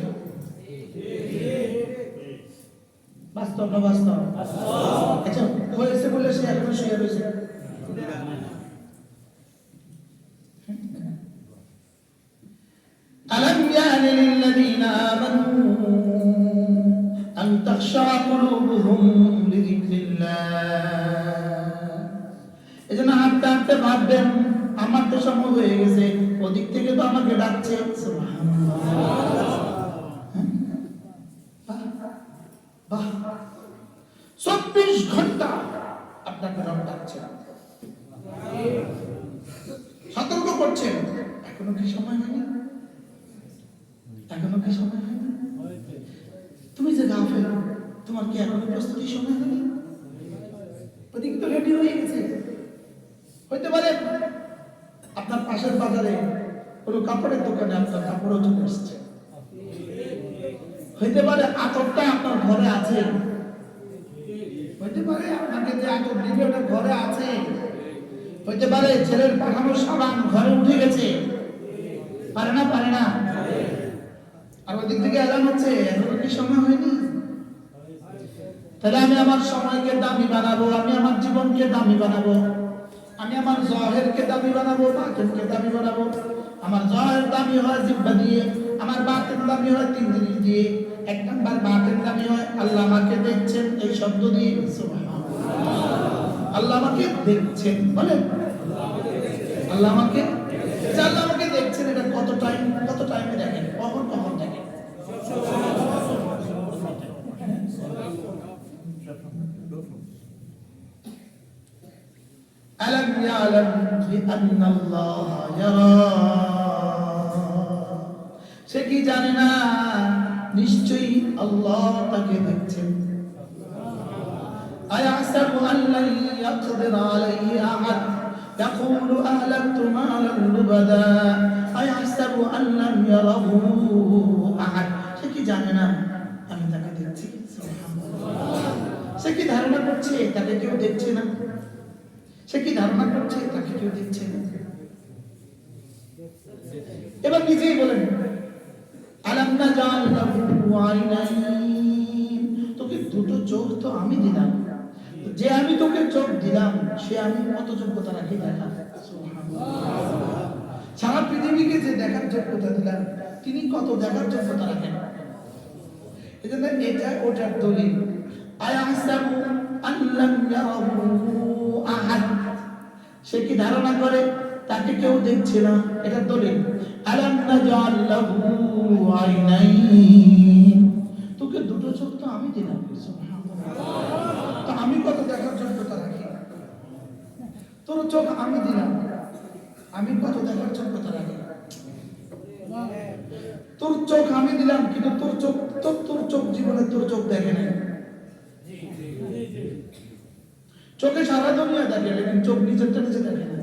বাস্তব না বাস্তব? আচ্ছা হয়েছে বলে সে এখনো শুয়ে রয়েছে। আলাম ইয়ানি লিল্লাযীনা আমানু আন তাখশা কুলুবুহুম লিযিকরিল্লাহ। এজন্য হাঁটতে হাঁটতে ভাববেন আমার তো সময় হয়ে গেছে, ওদিক থেকে তো আমাকে ডাকছে। সুবহানাল্লাহ। 24 ঘন্টা আপনাকে রব ডাকছে, সতর্ক করছেন, এখনো কি সময় হয়নি? এখনো কি সময় হয়নি? তুমি যে গাফেল, তোমার কি এখনো প্রস্তুতি সময় হয়নি? ওদিকে তো রেডি হয়ে গেছে। হইতে পারে আপনার পাশের বাজারে কোনো কাপড়ের দোকানে আপনার কাপড়ও চলে এসছে, হইতে পারে আতরটা আপনার ঘরে আছে, হইতে পারে আপনাকে যে আতর দিবে ওটা ঘরে আছে, হইতে পারে ছেলের পাঠানো সাবান ঘরে উঠে গেছে, পারে না? পারে না? আর ওদিক থেকে এলান হচ্ছে, এখনো কি সময় হয়নি? তাহলে আমি আমার সময়কে দামি বানাবো, আমি আমার জীবনকে দামি বানাবো, আমি আমার জহেরকে দামি বানাবো, বাতিনকে দামি বানাবো। আমার জহের দামি হয় জিহ্বা দিয়ে, আমার বাতিন দামি হয় 3 জিনিস দিয়ে। 1 নাম্বার বাতিন দামি হয় আল্লাহ আমাকে দেখছেন এই শব্দ দিয়ে। সুবহানাল্লাহ। আল্লাহ আমাকে দেখছেন, বলেন আল্লাহ আমাকে, আল্লাহ আমাকে দেখছেন, এটা কত টাইমে দেখেন, কখন দেখেন? আলাম ইয়ালাম বিআন্নাল্লাহ ইয়ারা, সে কি জানে না নিশ্চয়ই আল্লাহ তাকে দেখছেন। আয়াহসাবু আন লা ইয়াকদির আলাইহি আহাদ ইয়াকুলু আহলাকতু মালান লুবাদা আয়াহসাবু আন লাম ইয়ারাহু আহাদ, সে কি জানে না আমি তাকে দেখছি? সুবহানাল্লাহ। সে কি ধারণা করছে তাকে কেউ দেখছে না? সে কি ধারণা করছে তাকে কেউ দেখছে না? এবার নিজেই বলেন আলাম নাজাল লাহু আইনাইন, তোকে দুটো চোখ তো আমি দিলাম, যে আমি তোকে চোখ দিলাম সে আমি কত যোগ্যতা রাখি দেখা। সুবহানাল্লাহ। সারা পৃথিবীকে যে দেখার যোগ্যতা দিলাম তিনি কত দেখার যোগ্যতা রাখেন। এজন্য এটা ওটার দলিল। আয়াহসাবু আন লাম ইয়ারাহু আহাদ, সে কি ধারণা করে তাকে কেউ দেখছে না, এটা দলিল। আলাম নাজাল লাহু আইনাইন, তোকে দুটো চোখ তো আমি দিলাম। সুবহানাল্লাহ। তো আমি কত দেখার যোগ্যতা রাখি? তো তোর চোখ আমি দিলাম, আমি কত দেখার চোখ কথা রাখি। তোর চোখ আমি দিলাম, কিন্তু তোর চোখ জীবনে তোর চোখ দেখে নাই। চোখে সারা দুনিয়া দেখে, লেকিন চোখ নিজেরটা নিজে দেখে না।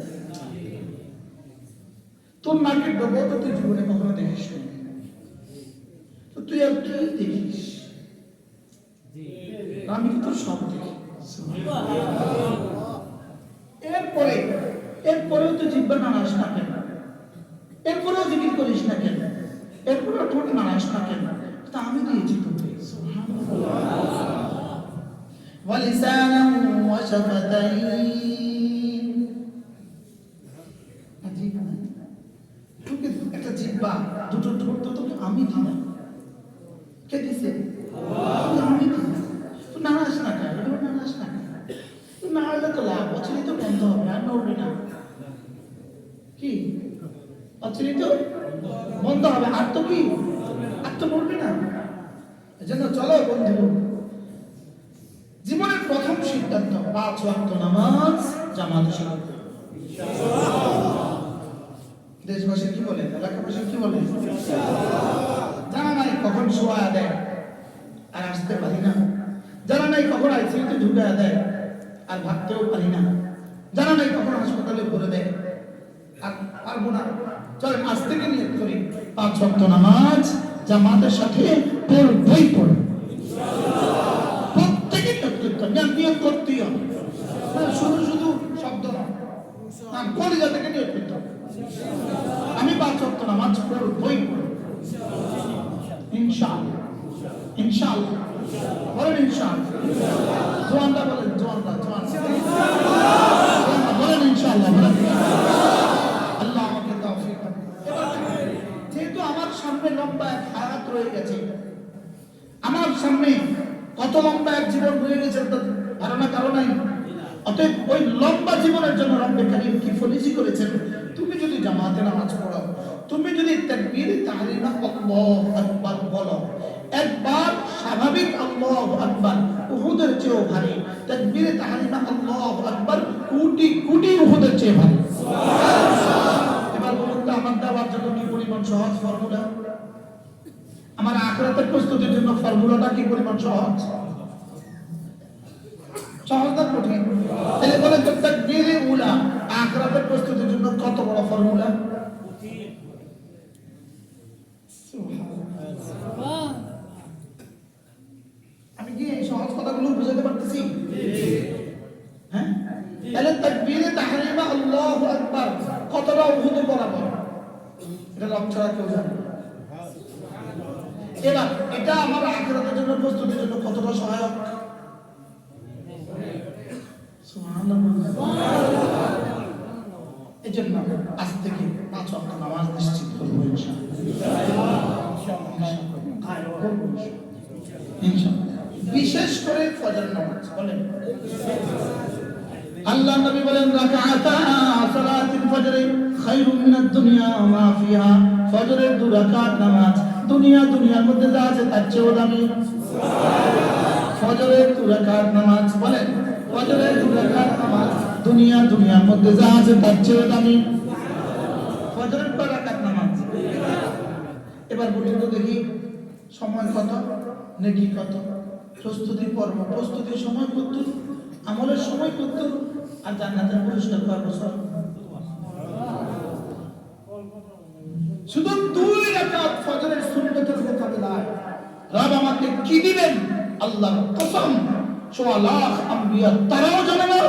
তোর নাকের ডগা তো তুই জীবনে কখনো দেখিস না, তো তুই আর কি দেখিস? আমি তো সব দেখি। এরপরেও তুই জিহ্বা নাড়াস না কেন? এরপরেও জিকির করিস না কেন? এরপরেও ঠোঁট নাড়াস না কেন? তা আমি দিয়েছি তোকে। ওয়ালিসানা ওয়া শাফাতাইন, তোকে একটা জিহ্বা, দুটো ঠোঁট তো তোকে আমি দিলাম। কে দিছে? আমি দিলাম। তুই নাড়াস না কেন? নাড়াস না কেন? তুই নাড়ালে তো লাভ, অচিরেই তো বন্ধ হবে, আর নড়বে না। কি অচিরেই তো বন্ধ হবে, আর তো কি, আর তো নড়বে না। এজন্য চলো বন্ধু, জীবনের প্রথম সিদ্ধান্ত 5 ওয়াক্ত নামাজ জামাতে সাথে। দেশবাসী কি বলে, এলাকাবাসী কি বলে? জানা নাই কখন শোয়া দেয় আর আসতে পারি না, জানা নাই কখন আইসিইউতে ঢুকে দেয় আর ভাবতেও পারি না, জানা নাই কখন হাসপাতালে ভরে দেয় আর পারবো না। চলেন আজ থেকে নিয়ত করি 5 ওয়াক্ত নামাজ জামাতের সাথে পড়বই পড়ব। প্রত্যেকে নিয়ত করতেই হবে, শুধু শুধু শব্দ না, কলিজা থেকে নিয়ত করতে হবে। আমি 5 ওয়াক্ত নামাজ পড়বই পড়ব ইনশাআল্লাহ। ইনশাআল্লাহ বলেন, ইনশাআল্লাহ। জোয়ানরা বলেন, জোয়ানরা বলেন ইনশাআল্লাহ, বলেন। আল্লাহ আমাকে তৌফিক দান। যেহেতু আমার সামনে লম্বা এক হায়াত রয়ে গেছে, আমার সামনে কত লম্বা এক জীবন রয়ে গেছে তার ধারণা কারো নাই। অতএব ওই লম্বা জীবনের জন্য রব্বে কারীম কি পলিসি করেছেন? তুমি যদি জামাতে নামাজ পড়ো, তুমি যদি তাকবীর তাহরিমা আল্লাহু আকবার বলো, একবার স্বাভাবিক আল্লাহু আকবার উহুদের চেয়েও ভারী, তাকবীর তাহরিমা আল্লাহু আকবার কোটি কোটি উহুদের চেয়ে ভারী। এবার বলুন তো আমার দাওয়ার জন্য কি পরিমাণ সহজ ফর্মুলা? আমার আখিরাতের প্রস্তুতির জন্য ফর্মুলাটা কি পরিমাণ সহজ? সহজ না কঠিন? তাহলে বলে তো তাকবীরে উলা আখিরাতের প্রস্তুতির জন্য কত বড় ফর্মুলা? আমি কি এই সহজ কথাগুলো বুঝাতে পারতেছি? হ্যাঁ, তাহলে তাকবীরে তাহরিমা আল্লাহু আকবার কতটা উহুদ বরাবর, এটা রব ছাড়া কেউ জানে না। এবার এটা আমার আখিরাতের জন্য প্রস্তুতির জন্য কতটা সহায়ক? এই জন্য আজ থেকে 5 ওয়াক্ত নামাজ নিশ্চিত করবো ইনশাআল্লাহ। বিশেষ করে ফজর নামাজ বলেন, আল্লাহ নবী বলেন রাকাতা সালাতুল ফজর খায়রুম মিনাদ দুনিয়া ওয়া মা ফিহা, ফজরের 2 রাকাত নামাজ দুনিয়ার মধ্যে যা আছে তার চেয়েও দামি। ফজরের 2 রাকাত নামাজ বলেন, ফজরের 2 রাকাত নামাজ দুনিয়ার মধ্যে যা আছে তার চেয়েও দামি। ফজরের 2 রাকাত নামাজ। এবার বলুন তো দেখি সময় কত, নেকি কত, প্রস্তুতি পর্ব, প্রস্তুতির সময় কত, আমলের সময় কত, আর জান্নাতের পুরস্কার কত বছর? শুধু 2 রাকাত ফজরের সুন্নতের মোকাবেলায় রব আমাকে কি দিবেন আল্লাহর কসম, 1.25 লাখ আম্বিয়া তারাও জানে না,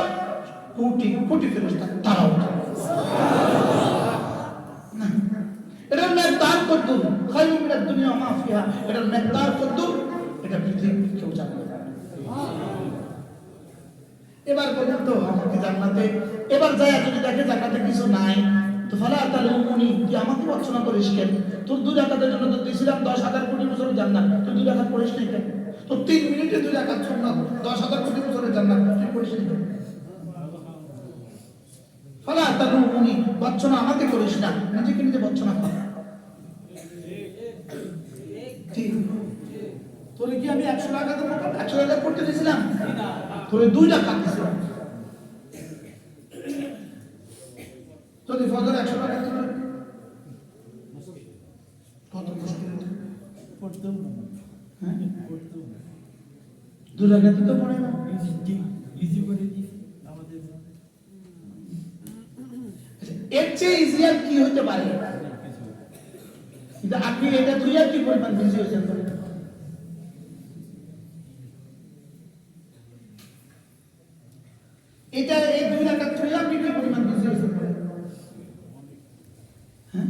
কোটি কোটি ফেরেশতা তারাও জানে না। এটার মেকদার কত, খায়রুম মিনাদ দুনিয়া ওয়া মা ফিহা, এটার মেকদার কত, এটা পৃথিবীর কেউ জানে না। এবার বলুন তো আমাকে জান্নাতে, এবার যায় যদি দেখে জান্নাতে কিছু নাই, তো ফালা তালুমুনি, তুই আমাকে বর্ণনা করিস কেন? তোর 2 রাকাতের জন্য তো দিয়েছিলাম 10,000 কোটি বছরের জান্নাত, তুই 2 রাকাত পড়িস নাই কেন? তো 3 মিনিটে 2 রাকাত সুন্নাত, 10,000 কোটি বছরের জান্নাত, তুই পড়িস নাই কেন? ফালা তালুমুনি, বর্ণনা আমাকে করিস না, নিজেকে নিজে বর্ণনা কর। ঠিক, তোরে কি আমি 100 রাকাতের মতো 100 রাকাত করতে দিয়েছিলাম? তোরে 2 রাকাত দিয়েছিলাম। যদি ফজর 100 টাকা দিতে কত মুশকিল পড়তেও না। হ্যাঁ পড়তেও না। 2 রাকাত তো পড়ে না ইজি করে দিই আমাদের। এর চেয়ে ইজি আর কি হতে পারে? কিন্তু আপনি এটা তুই আর কি পরিমাণ বিজি হয়েছেন? এটা এই 2 রাকাত তুই আপনি কি পরিমাণ বিজি হয়েছেন? হ্যাঁ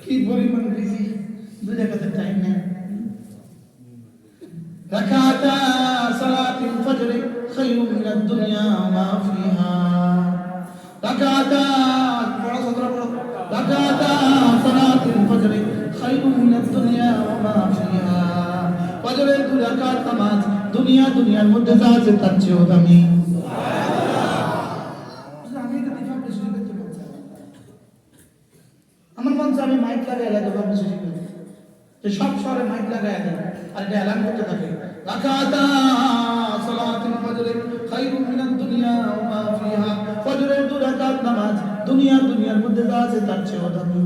কি পরিমাণ বিজি? 2 রাকাতের টাইম নেই। রাকাতা সালাতুল ফজর খায়রুম মিনাদ দুনিয়া মা ফিহা। রাকাতা বড় সদরা বড় রাকাতা সালাতুল ফজর খায়রুম মিনাদ দুনিয়া মা ফিহা। ফজরের 2 রাকাত নামাজ দুনিয়ার মধ্যে যা আছে তার চেয়েও দামি। আমি এটা দিফা বেশি করতে পারছি। আমার মন চায় আমি মাইক লাগাই দেবো বেশি করে। যে সব শহরে মাইক লাগাই দেন আর এটা এলান করতে থাকে রাকাতা সালাতুল ফজর খায়রুম মিনাদ দুনিয়া ওয়া মা ফিহা। ফজরের 2 রাকাত নামাজ দুনিয়ার মধ্যে যা আছে তার চেয়েও দামি।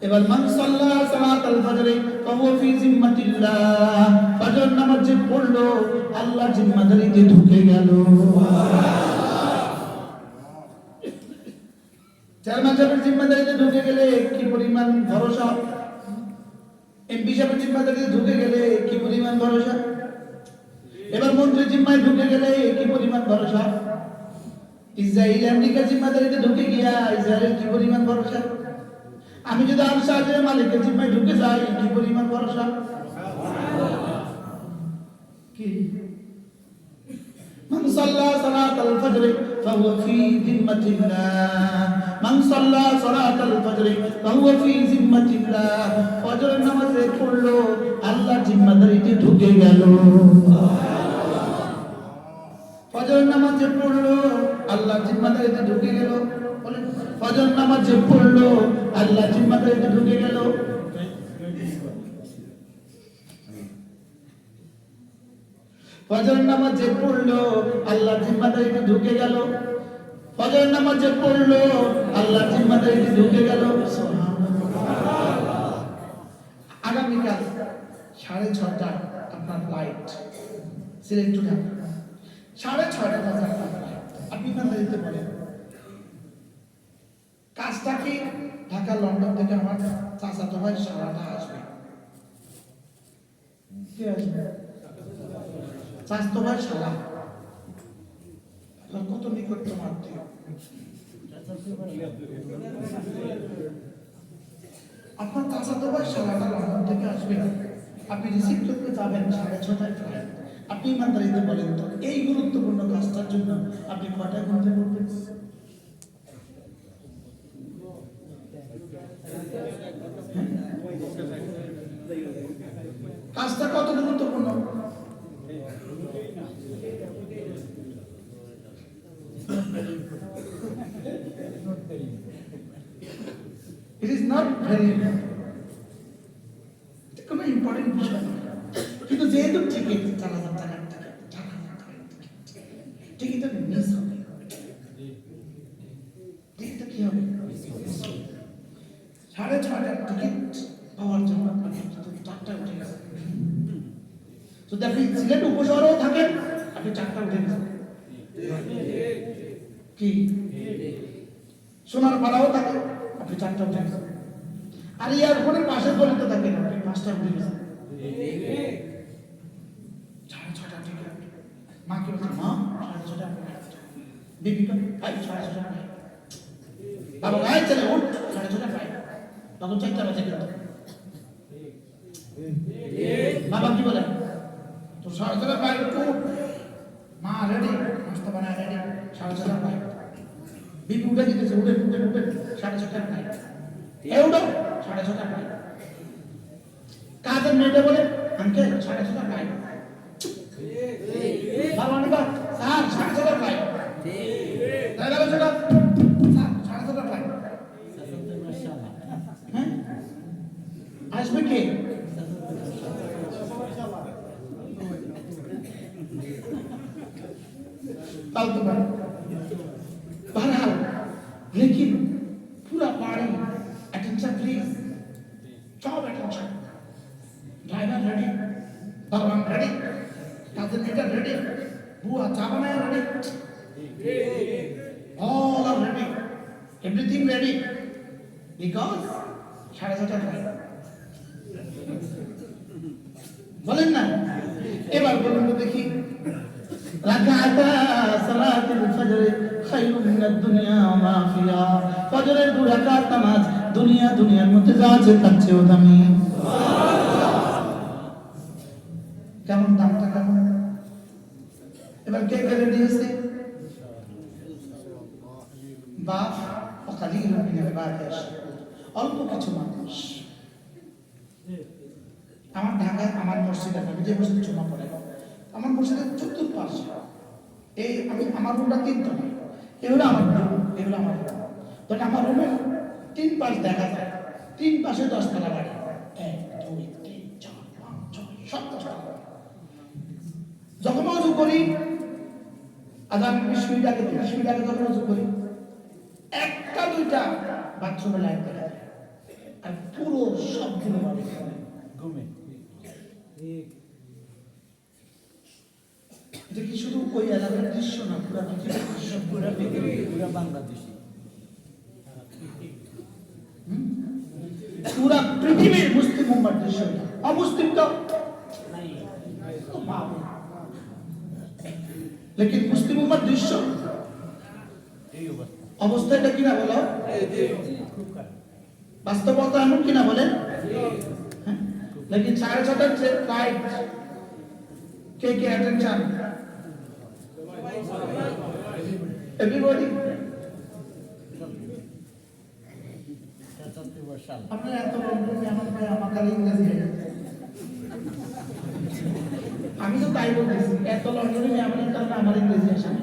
এবার মান সাল্লা সালাতাল ফজর ফাহুয়া ফি জিম্মাতিল্লাহ। ফজর নামাজ যে পড়লো আল্লাহর জিম্মাদারিতে ঢুকে গেল। চার মাঝহের জিম্মাদারিতে ঢুকে গেলে কি পরিমাণ ভরসা? এমপি সাহেবের জিম্মাদারিতে ঢুকে গেলে কি পরিমাণ ভরসা? এবার মন্ত্রী জিম্মায় ঢুকে গেলে কি পরিমাণ ভরসা? ইসরায়েল আমেরিকা জিম্মাদারিতে ঢুকে গিয়া ইসরায়েলের কি পরিমাণ ভরসা? আমি যদি আনসারের মালিকের জিম্মায় ঢুকে যাই কি পরিমাণ ভরসা? কি মান সাল্লা সালাতাল ফজর ফাহুয়া ফি জিম্মাতিল্লাহ। মান সাল্লা সালাতাল ফজর ফাহুয়া ফি জিম্মাতিল্লাহ। ফজরের নামাজে পড়লো আল্লাহর জিম্মাদারিতে ঢুকে গেল। ফজরের নামাজে পড়লো আল্লাহর জিম্মাদারিতে ঢুকে গেল। ফজর নামাজে পড়লো আল্লাহর জিম্মাদারিতে ঢুকে গেল। ফজর নামাজে পড়লো আল্লাহর জিম্মাদারিতে ঢুকে গেল। ফজর নামাজে পড়লো আল্লাহর জিম্মাদারিতে ঢুকে গেল। আগামীকাল 6:30 আপনার ফ্লাইট সিলেট টু ঢাকা। 6:30 বাজে আপনার ফ্লাইট। আপনি জিম্মাদারিতে বলেন কাজটা কি? ঢাকা লন্ডন থেকে আমার চাচাতো ভাই সারাটা আসবে। কে আসবে? চাচাতো ভাই সারা। কত নিকটতম আত্মীয়। আপনার চাচাতো ভাই সারাটা লন্ডন থেকে আসবে। আপনি রিসিভ করতে যাবেন 6:30 ফ্লাইট। আপনি ইমানদারিতে বলেন তো এই গুরুত্বপূর্ণ কাজটার জন্য আপনি কয়টা ঘুরতে পড়বেন? কাজটা কত গুরুত্বপূর্ণ? It is not very কোনো ইম্পর্টেন্ট বিষয় না। কিন্তু যেহেতু টিকিট 4,000 টাকার টিকিটটা মিস হবে। টিকিটটা কি হবে? 6:30 টিকিট পাওয়ার জন্য আপনি 4টায় উঠে গেছেন। যদি আপনি সিলেট উপশহরেও থাকেন আপনি 4টায় উঠে গেছেন। কি সোনার পাড়াও থাকেন আপনি 4টায় উঠে গেছেন। আর এয়ারপোর্টের পাশে গলিতে থাকেন আপনি 5টায় উঠে গেছেন। 6:30 টিকিট। মাকে বলছে মা 6:30 বিবি কা ভাই 6:30 বাবা গায়ে চলে উঠ 6:30 ভাই তখন 4টা বাজে কিন্তু বাবা কি বলে তো 6:30 ভাই উঠ মা রেডি নাস্তা বানায় রেডি 6:30 ভাই বিবি উঠে দিতেছে উঠে 6:30 ভাই এ উঠো 6:30 ভাই কাজের মেয়েটা বলে আঙ্কেল 6:30 ভাই বাবা নিবা স্যার 6:30 ভাই তাই গেল সেটা স্যার 6:30 ভাই হ্যাঁ আসবে কে? তাও তো ভাই बहरहाल लेकिन पूरा पार्टी अटेंशन प्लीज सब attention driver ready Balram ready Kajal ready बुआ Chavna ready all are ready everything ready because সাড়ে ছটা বলেন না এবার বলুন তো দেখি রাকাতা সালাতুল ফজর খায়রুম মিনাদ দুনিয়া ওয়া মা ফিহা ফজরের দুই রাকাত নামাজ দুনিয়ার মধ্যে যা আছে তার চেয়েও দামি কেমন দামটা কেমন এবার কে কে রেডি আছে বাপ অকালিল মিনাল বাতিশ অল্প কিছু মানুষ আমার ঢাকায় আমার মসজিদে আমি যে মসজিদে জমা পড়ে আমার মসজিদের চতুর্পাশে এই আমি আমার রুমটা তিনতলা এগুলো আমার রুম এগুলো আমার রুম বাট আমার রুমের তিন পাশ দেখা যায় তিন পাশে 10 তলা বাড়ি 1 2 3 4 5 6 7 তলা যখন ওযু করি আগামী 20 মিনিট আগে যখন ওযু করি একটা দুইটা বাথরুমে লাইট দেখা যায় আর পুরো সবগুলো বাড়ি ঘুমে এটা কি শুধু ওই এলাকার দৃশ্য না পুরো পৃথিবীর দৃশ্য পুরা বাংলাদেশি পুরা পৃথিবীর মুসলিম উম্মার দৃশ্য অমুসলিম তো लेकिन মুসলিম উম্মার দৃশ্য এই অবস্থা এটা কিনা বলো বাস্তবতা এমন কিনা বলেন लेकिन 6:30 से फ्लाइट के अटेंशन एवरीबॉडी अपने এত লন্ডনে আমার ভাই আমার খালি ইংরেজি আমি তো তাই বলতেছি এত লন্ডনে আমার কারণে আমার ইংরেজি আসে না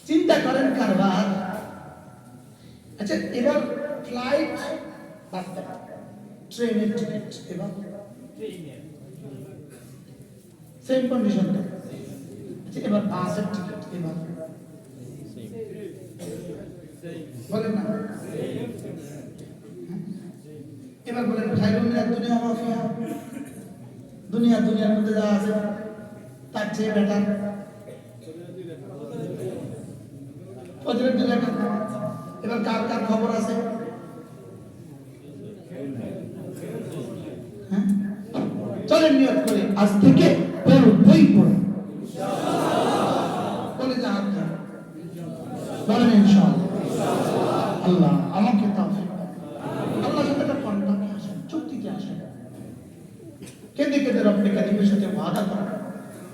চিন্তা করেন কারবার আচ্ছা এবার ফ্লাইট বাদ ট্রেনের টিকিট এবার সেম কন্ডিশন আচ্ছা এবার বাসের টিকিট এবার বলেন না এবার বলেন খায়রুম মিনাদ দুনিয়া ওয়া মা ফিহা দুনিয়ার মধ্যে যা আছে তার চেয়ে বেটার ফজরের 2 রাকাত নামাজ এবার কার কার খবর আছে হ্যাঁ চলেন নিয়ত করে আজ থেকে বই পড়ো ইনশাআল্লাহ বলে যান বলেন ইনশাআল্লাহ আল্লাহ আমাকে তৌফিক আল্লাহর সাথে একটা কন্ট্রাক্টে আসেন চুক্তিতে আসেন কেঁদে রব্বে কারীমের সাথে ওয়াদা করেন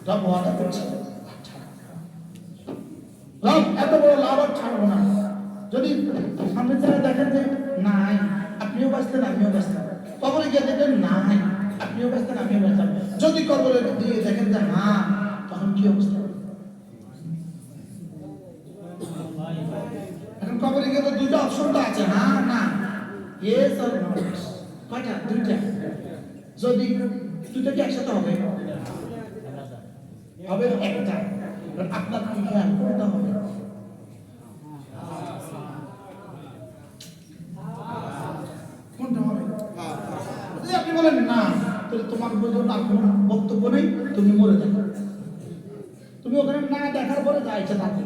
রব ওয়াদা করছে রব এত বড় লাভ ছাড়বো না যদি সামনে থেকে দেখেন যে নাই আপনিও বাঁচতেন আমিও বাঁচতাম কবরে গিয়ে দেখেন নাই আপনিও বাঁচতেন আমিও বাঁচতাম যদি কবরে দিয়ে দেখেন যে হ্যাঁ তখন কি অবস্থা এখন কবরে গিয়ে তো দুইটা অপশন তো আছে হ্যাঁ না ইয়েস অর নো কয়টা দুইটা যদি দুইটা কি একসাথে হবে হবে একটা আপনার কি খেয়াল কোনটা হবে কোনটা হবে যদি আপনি বলেন না তাহলে তোমার বুঝুন আর কোনো বক্তব্য নেই তুমি মরে যাবে তুমি ওখানে না দেখার পরে যা ইচ্ছা থাকবে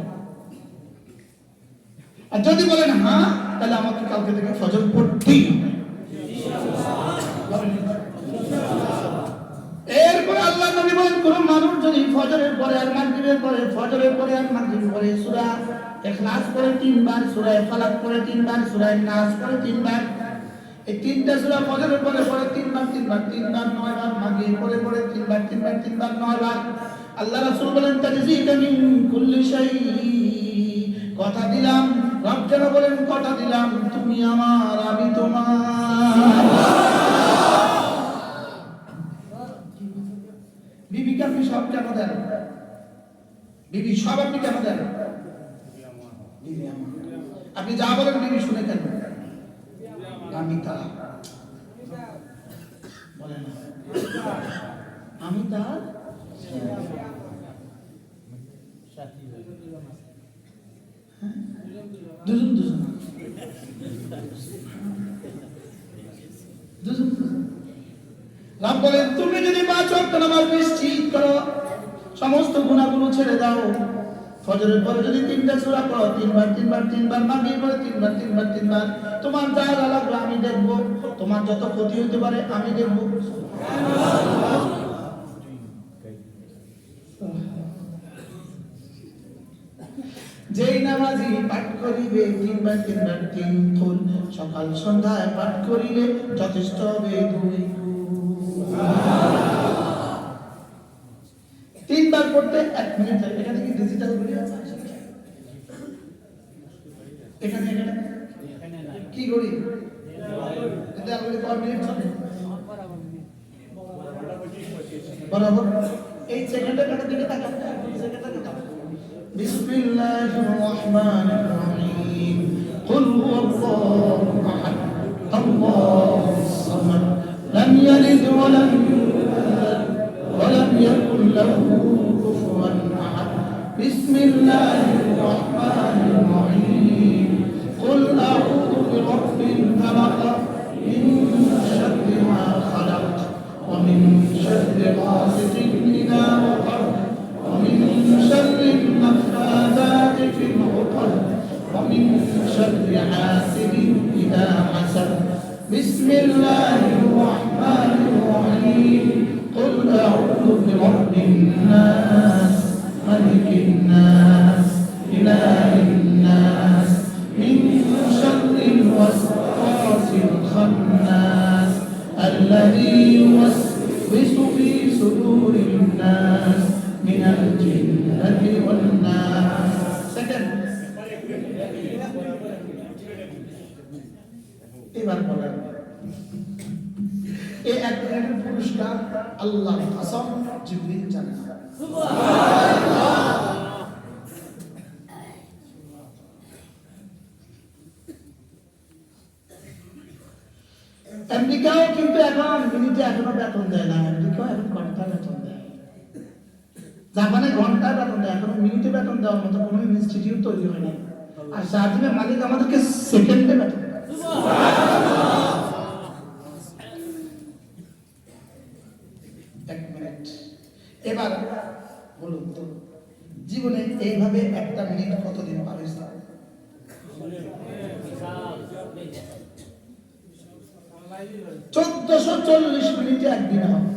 আর যদি বলেন হ্যাঁ তাহলে আমাকে কালকে থেকে ফজর পড়তেই হবে এরপরে আল্লাহ নবী বলেন কোন মানুষ যদি ফজরের পরে আর মাগরিবের পরে সূরা ইখলাস পড়ে 3 বার সূরা ফালাক পড়ে 3 বার সূরা নাস পড়ে 3 বার এই তিনটা সূরা ফজরের পরে 3 বার 9 বার মাগরিব পরে 3 বার 9 বার আল্লাহ রাসূল বলেন তাজিদা মিন কুল্লি শাই কথা দিলাম রব যেন বলেন কথা দিলাম তুমি আমার আমি তোমার বিবিকে আপনি সব কেন দেন বিবি সব আপনি কেন দেন আপনি যা বলেন বিবি শুনে কেন আমি তা বলেন আমি তার দুজন দুজন দুজন রব বলেন তুমি যদি 5 ওয়াক্ত নামাজ নিশ্চিত করো, সমস্ত গুনাহগুলো ছেড়ে দাও, ফজরের পরে যদি 3টা সূরা পড়ো, 3বার মাগরিবের পরে 3বার, তোমার যা যা লাগবে আমি দেখব, তোমার যত ক্ষতি হতে পারে আমি দেখব। যেই নামাজি পাঠ করিবে 3বার 3 ফুল, সকাল সন্ধ্যায় পাঠ করিলে যথেষ্ট হবে 2 3বার পড়তে 1 মিনিট লাগে। এখানে কি ডিজিটাল ঘড়ি আছে? এখানে কি ঘড়ি? এটা আমাদের কয় মিনিট চলে? বরাবর এই সেকেন্ডের কাটা দিকে তাকাও, সেকেন্ডের তাকাও। বিসমিল্লাহির রহমানির রহিম, কুল হুয়াল্লাহু আহাদ, আল্লাহুস সামাদ, লাম ইয়ালিদ ওয়া লাম ইউলাদ ওয়া লাম ইয়াকুল লাহু কুফুয়ান আহাদ। বিসমিল্লাহির রহমানির রহিম, কুল আউযু বিরাব্বিল ফালাক, মিন শাররি মা খালাক, ওয়া মিন শাররি গাসিকিন ইযা ওয়াকাব, ওয়া মিন শাররি النفاثات في العقد، ومن شر حاسد إذا حسد. بسم الله الرحمن الرحيم، قل أعوذ برب الناس، ملك الناس، إله الناس، من شر الوسواس الخناس، الذي يوسوس في صدور الناس من الجنة والناس. Second. এবার বলেন এই এক মিনিটের পুরস্কার আল্লাহ কসম জিবরিল জানে না। আমেরিকাও কিন্তু এখন মিনিটে এখনো বেতন দেয় না, আমেরিকাও এখন ঘন্টা বেতন দেয়, জাপানে ঘন্টায় বেতন দেয়, এখনো মিনিটে বেতন দেওয়ার মতো কোনো ইনস্টিটিউট তৈরি হয়নি। আর স্বাধীনের মালিক আমাদেরকে সেকেন্ডে বেতন দেয়। এক মিনিট। এবার বলুন তো জীবনে এইভাবে একটা মিনিট কতদিন পাবে? 1440 মিনিটে একদিন হবে।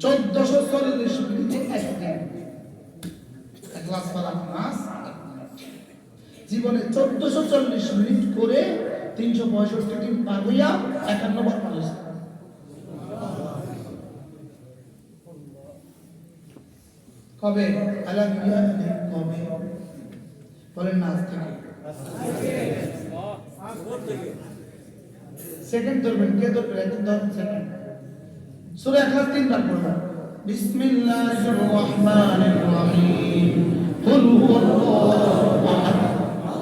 1440 মিনিটে একদিন। এক গ্লাস পালাম মাছ জীবনে 1440 মিনিট করে 365 দিন পার হইয়া 51 বার মানুষ। কবে? আলামিয়া কবে? বলেন না আজ থেকে। সেকেন্ড ধরবেন, কে ধরবেন? একদিন ধরবেন সেকেন্ড। সূরা ইখলাস 3 বার পড়বেন। বিসমিল্লাহির রহমানির রহিম, কুল হুয়াল্লাহু আহাদ,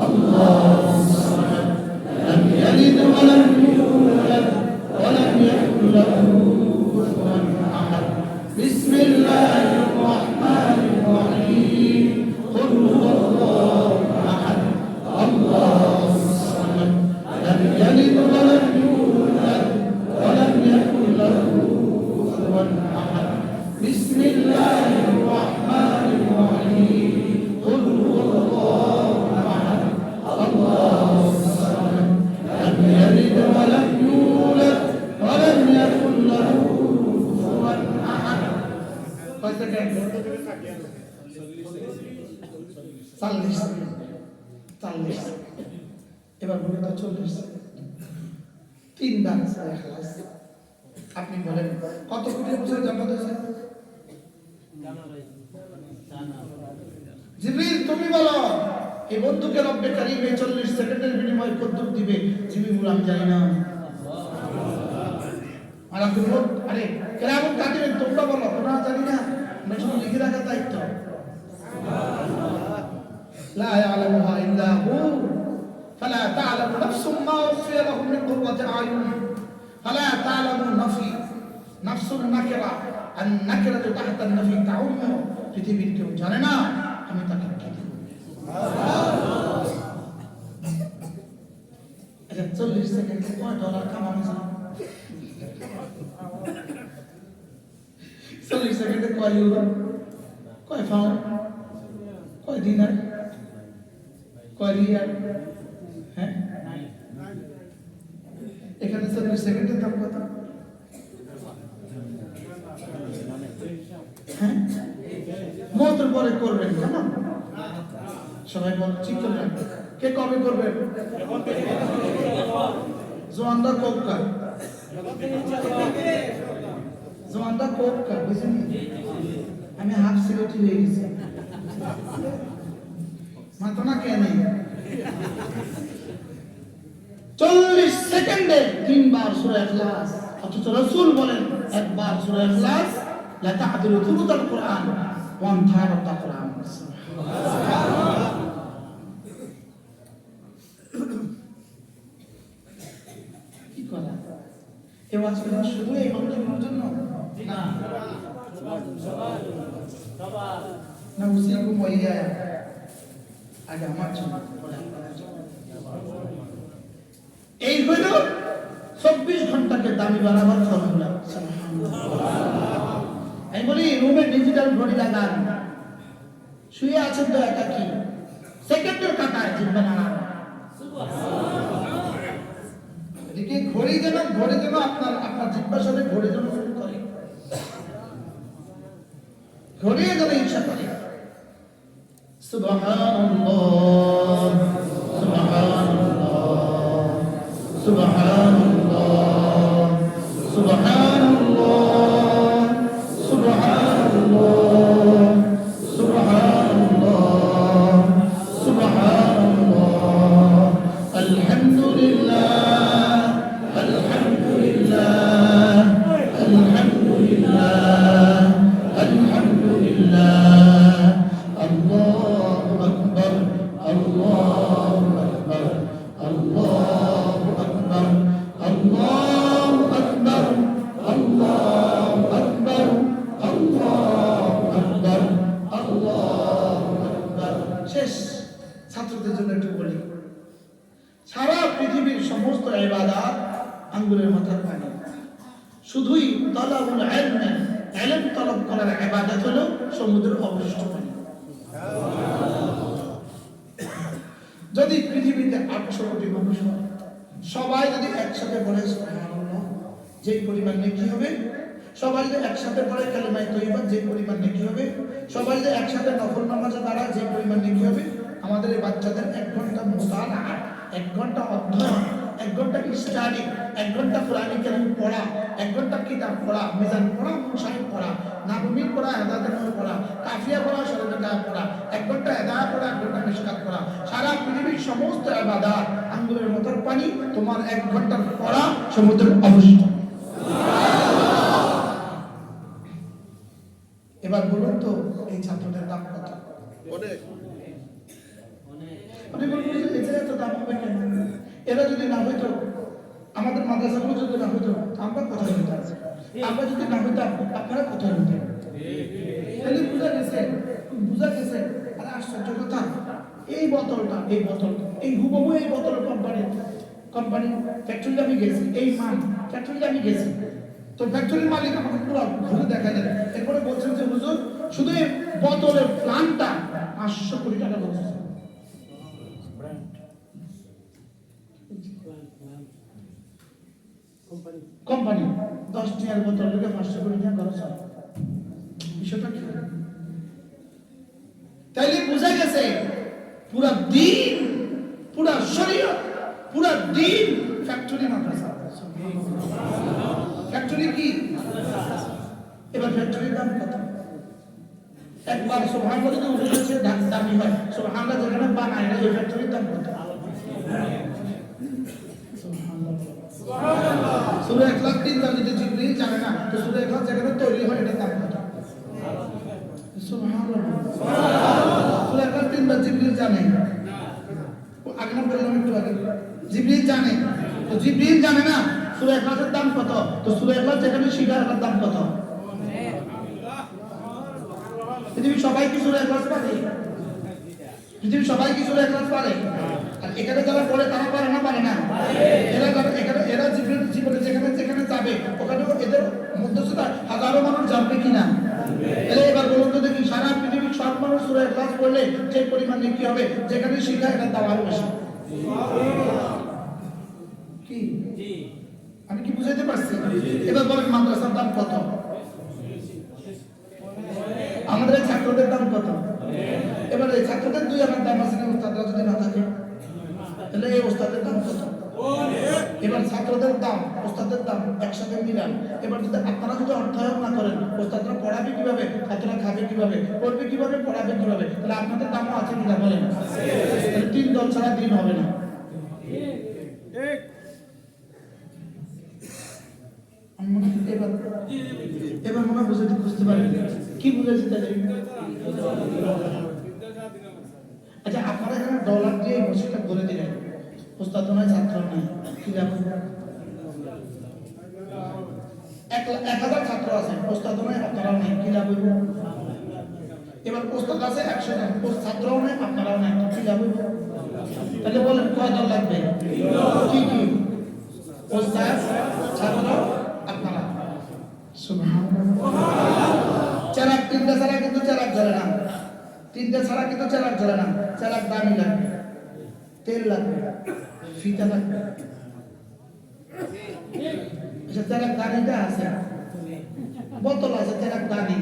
আল্লাহুস সামাদ, লাম ইয়ালিদ ওয়া লাম ইউলাদ ওয়া লাম ইয়াকুল লাহু কুফুয়ান আহাদ। বিসমিল্লাহির রহমানির রহিম, কুল হুয়াল্লাহু আহাদ, আল্লাহুস সামাদ, লাম ইয়ালিদ ওয়া লাম ইউলাদ ওয়া লাম ইয়াকুল লাহু কুফুয়ান আহাদ। বিসমিল্লাহির রহমানির রহিম, কুল হুয়াল্লাহু আহাদ, আল্লাহুস সামাদ, লাম ইয়ালিদ ওয়া লাম ইউলাদ ওয়া লাম ইয়াকুল লাহু কুফুয়ান আহাদ। কয় সেকেন্ড? 40। এবার বলুন তো 40 3 বার সূরা ইখলাস। আপনি বলেন কত কোটি বছর জান্নাত আছে? জিবরিল তুমি বলো এই বন্ধুকে রব্বে কারীম 40 সেকেন্ডের বিনিময়ে কত দিবে? জিবরিল বলে আমি জানি না। আর আপনি বলুন আরে কেরামত কাটিবেন তোমরা বলো, তোমরা জানি না, আমরা শুধু লিখে রাখার দায়িত্ব। লা ইয়ালামুহা ইল্লা হু ফালা তা'লামু নাফসুম মা উখফিয়া লাহুম মিন কুররাতি আ'য়ুন ফালা তা'লামু নাফসুন নাকিরা, النكرة تحت النفي تعم পৃথিবীর কেউ জানে না আমি তাকে কি দেব। আচ্ছা 40 সেকেন্ডে কয় ডলার কামানো যায়? 40 সেকেন্ডে কয় ইউরো, কয় পাউন্ড, কয় দিনার, কয় রিয়াল? হ্যাঁ, এখানে 40 সেকেন্ডের দাম কত? হ্যাঁ, মতের পরে করবেন কেন? সবাই বল, ঠিক করবেন। কে কবে করবেন? জোয়ানদা কোপকা, জোয়ানদা কোপকা, বুঝলেন? আমি হাফ সিলেটি হয়ে গেছি, মাথা না কেন? 40 সেকেন্ডে 3 বার সূরা ইখলাস, অথচ রাসূল বলেন একবার সূরা ইখলাস লা তা'দিলু থুলুতাল কুরআন ওয়ান থার্ড অফ কুরআন। কি করা? এ ওয়াজগুলো শুধু এই মানুষগুলোর জন্য না, না উসিকুম ওয়া ইয়া, আগে আমার জন্য, এই হইল 24 ঘন্টাকে দামি বানাবার ফর্মুলা। আমি বলি রুমে ডিজিটাল ঘড়ি লাগান, শুয়ে আছেন তো একাকি, সেকেন্ডের কাটায় জিতবে না। এদিকে ঘড়ি যেন আপনার জিজ্ঞাসা সাথে ঘড়ি যেন শুরু করে, ঘড়ি যেন ইচ্ছা করে। সুবহানাল্লাহ, সুবহানাল্লাহ, সুবহানাল্লাহ, সুবহানাল্লাহ, সুবহানাল্লাহ, সুবহানাল্লাহ, সুবহানাল্লাহ, আলহামদুলিল্লাহ, আলহামদুলিল্লাহ, আলহামদুলিল্লাহ, আলহামদুলিল্লাহ, আল্লাহু আকবার, আল্লাহু আকবার, আল্লাহু আকবার, আল্লাহু আকবার, আল্লাহু আকবার, আল্লাহু আকবার, আল্লাহু আকবার। শেষ। ছাত্রদের জন্য একটু বলি, সারা পৃথিবীর সমস্ত ইবাদত আঙ্গুলের মাথার পানি, শুধুই তালাবুল ইলম, ইলম তলব করার ইবাদত হলো সমুদ্রের অবশিষ্ট পানি। যদি পৃথিবীতে 800 কোটি মানুষ হয়, সবাই যদি একসাথে বলে সুবহানাল্লাহ, যে পরিমাণ নেকি হবে। সবাই যদি একসাথে পড়ে কালিমায়ে তয়্যিবা, যে পরিমাণ নেকি হবে। সবাই যদি একসাথে নফল নামাজে দাঁড়ায়, যে পরিমাণ নেকি হবে। আমাদের এই বাচ্চাদের 1 ঘন্টা মুতালা, 1 ঘন্টা অধ্যয়ন, 1 ঘন্টা স্টাডি, 1 ঘন্টা কোরআন কারীম পড়া, 1 ঘন্টা কিতাব পড়া, মিজান পড়া, মুসাহিব পড়া, নাববী পড়া, হেদায়েতুন নূর পড়া, কাফিয়া পড়া, শরীয়ত পড়া, 1 ঘন্টা হেদায়েত পড়া, 1 ঘন্টা মিশকাত পড়া। সারা পৃথিবীর সমস্ত ইবাদত আঙ্গুলের মাথার পানি, তোমার 1 ঘন্টার পড়া সমুদ্রের অবশিষ্ট। এবার বলুন তো এই ছাত্রদের দাম কত? আপনি বলবেন যে এটা এত দাম হবে কেন? এরা যদি না হইতো, আমাদের মাদ্রাসাগুলো যদি না হইতো, আমরা কোথায় হইতাম? আমরা যদি না হইতাম, আপনারা কোথায় হইতেন? তাহলে বুঝা গেছে। আরে আশ্চর্য কথা, এই বোতলটা, এই হুবহু এই বোতল কোম্পানি ফ্যাক্টরি আমি গেছি, এই মাল ফ্যাক্টরি আমি গেছি, তো ফ্যাক্টরির মালিক আমাকে পুরো ঘুরে দেখা যায়। এরপরে বলছেন যে হুজুর শুধু এই বোতলের প্ল্যান্টটা 500 কোটি টাকা খরচ। কোম্পানি 10 টিয়ার বোতল থেকে 500 কোটি টাকা খরচ হয়। বিষয়টা কি? তাইলে বোঝা গেছে পুরা দিন, পুরা শরীয়ত, পুরা দিন ফ্যাক্টরি মাদ্রাসা। ফ্যাক্টরি কি? এবার ফ্যাক্টরির দাম কত? একবার সুবহানাল্লাহ যদি উঠেছে দামি হয়, সুবহানাল্লাহ যেখানে বানায় না, এই ফ্যাক্টরির দাম কত? সূরা ইখলাস 3 বার যদি জিবরিল জানে না, তো সূরা ইখলাস যেখানে তৈরি হয় এটার দাম কত? সুবহানাল্লাহ। সূরা ইখলাস 3 বার জিবরিল জানে না, আগে না বললাম একটু আগে, জিবরিল জানে, তো জিবরিল জানে না সূরা ইখলাসের দাম কত, তো সূরা ইখলাস যেখানে শিখার দাম কত? পৃথিবীর সবাই কি সূরা ইখলাস পারে? পৃথিবীর সবাই কি সূরা ইখলাস পারে? আর এখানে যারা পড়ে তারা পারে না, পারে না? এরা জীবনে যেখানে যাবে ওখানেও এদের মধ্যস্থতা হাজারো মানুষ যাবে কিনা? তাহলে এবার বলুন তো দেখি, সারা পৃথিবীর সব মানুষ সূরা ইখলাস পড়লে যে পরিমাণ নেকি হবে, যেখানে শিখা এটার দাম আরো বেশি। কি আমি কি বুঝাইতে পারছি? এবার বলেন মাদ্রাসার দাম কত? আমাদের এই ছাত্রদের দাম কত? এবার এই ছাত্রদের 2 আনার দাম আছে না? ওস্তাদরা যদি না থাকে তাহলে এই ওস্তাদের দাম কত? এবার ছাত্রদের দাম ওস্তাদের দাম একসাথে মিলান। এবার যদি আপনারা যদি অর্থায়ন না করেন, ওস্তাদরা পড়াবে কিভাবে, ছাত্ররা খাবে কিভাবে, পড়বে কিভাবে, পড়াবে কিভাবে? তাহলে আপনাদের দামও আছে কিনা বলেন? তাহলে 3 দল ছাড়া দিন হবে না। এবার মনে বুঝতে পারেন কি বুঝেছি তাহলে? আচ্ছা, আপনারা এখানে ডলার দিয়ে মসজিদটা করে দিলেন, ওস্তাদ নয়, ছাত্র নয়, কি যাবে? 1000 ছাত্র আছে, ওস্তাদ নয়, আপনারাও নেই, কি যাবে? এবার ওস্তাদ আছে 100 জন, ছাত্রও নেই, আপনারাও নেই, কি যাবে? তাহলে বলেন কয় দল লাগবে? কি কি? ওস্তাদ, ছাত্র, আপনারা। চেরাক 3টা ছাড়া কিন্তু চেরাক জ্বলে না। 3টা ছাড়া কিন্তু চেরাক জ্বলে না। চেরাক দামি লাগবে, তেল লাগবে, ফিতা লাগবে। আচ্ছা, চেরাক দানিটা আছে, বোতল আছে, চেরাক দানি,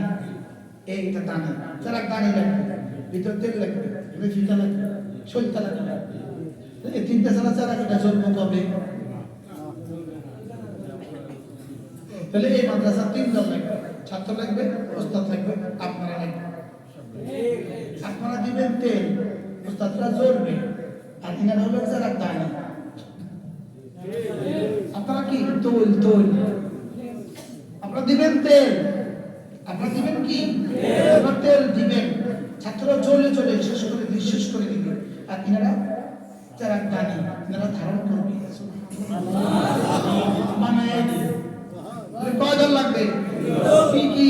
এইটা দানি, চেরাক দানি লাগবে, ভিতর তেল লাগবে, ফিতা লাগবে, সইতা লাগবে। এই 3টা ছাড়া চেরাক এটা জ্বলবে কবে? তাহলে এই মাদ্রাসা 3 দল লাগবে, ছাত্র লাগবে, ওস্তাদ লাগবে, আপনারা লাগবে। আপনারা দিবেন তেল, ওস্তাদরা জ্বলবে, আর ইনারা হবেন চেরাক দানি। আপনারা কি তোল আপনারা দিবেন তেল, আপনারা দিবেন কি? আপনারা তেল দিবেন, ছাত্ররা জ্বলে শেষ করে দিবে, আর ইনারা চেরাক দানি, ইনারা ধারণ করবে, বানায় দিবে। কয়জন লাগবে? কি কি?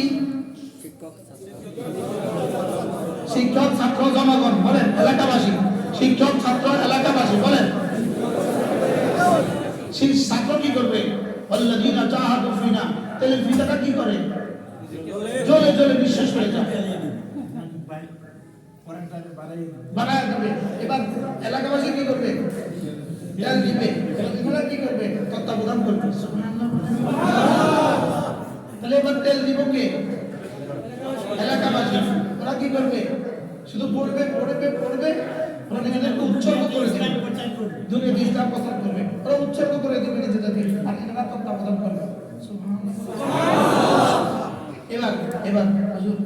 শিক্ষক, ছাত্র, জনগণ, বলেন এলাকাবাসী। শিক্ষক, ছাত্র, এলাকাবাসী, বলেন। ছাত্র কি করবে? আল্লাযীনা জাহাদু ফিনা, তাহলে ফিতাটা কি করে? জ্বলে বিশ্বাস করে যায়, বানায় দেবে। এবার এলাকাবাসী কি করবে? তেল দিবে। এগুলা কি করবে? তত্ত্বাবধান করবে। তাহলে এবার তেল দিব কে? এলাকাবাসী। ওরা কি করবে? শুধু পড়বে, ওরা নিজেদেরকে উৎসর্গ করে দেবে, দুনিয়াতে ইসলাম প্রচার করবে, ওরা উৎসর্গ করে দেবে নিজেদেরকে, আর এরা তত্ত্বাবধান করবে। এবার হুজুর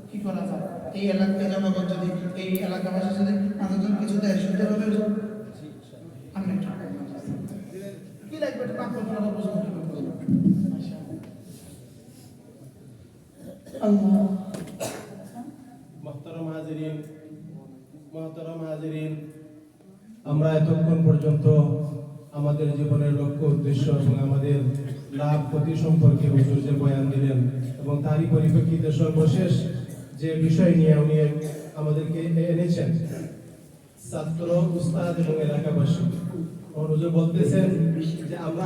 কি করা যায়? এই এলাকায় জনগণ যদি, এই এলাকাবাসী যদি মানুষজন কিছু দেয়, শুনতে হবে আমি কি লাগবে? এটা না করবো না, বুঝবো মুহতারাম হাজিরিন, আমরা এতক্ষণ পর্যন্ত আমাদের জীবনের লক্ষ্য, উদ্দেশ্য এবং আমাদের লাভ ক্ষতি সম্পর্কে হুজুর যে বয়ান দিলেন, এবং তারই পরিপ্রেক্ষিতে সর্বশেষ যে বিষয় নিয়ে উনি আমাদেরকে এনেছেন, ছাত্র, উস্তাদ এবং এলাকাবাসী, হুজুর বলতেছেন যে আমরা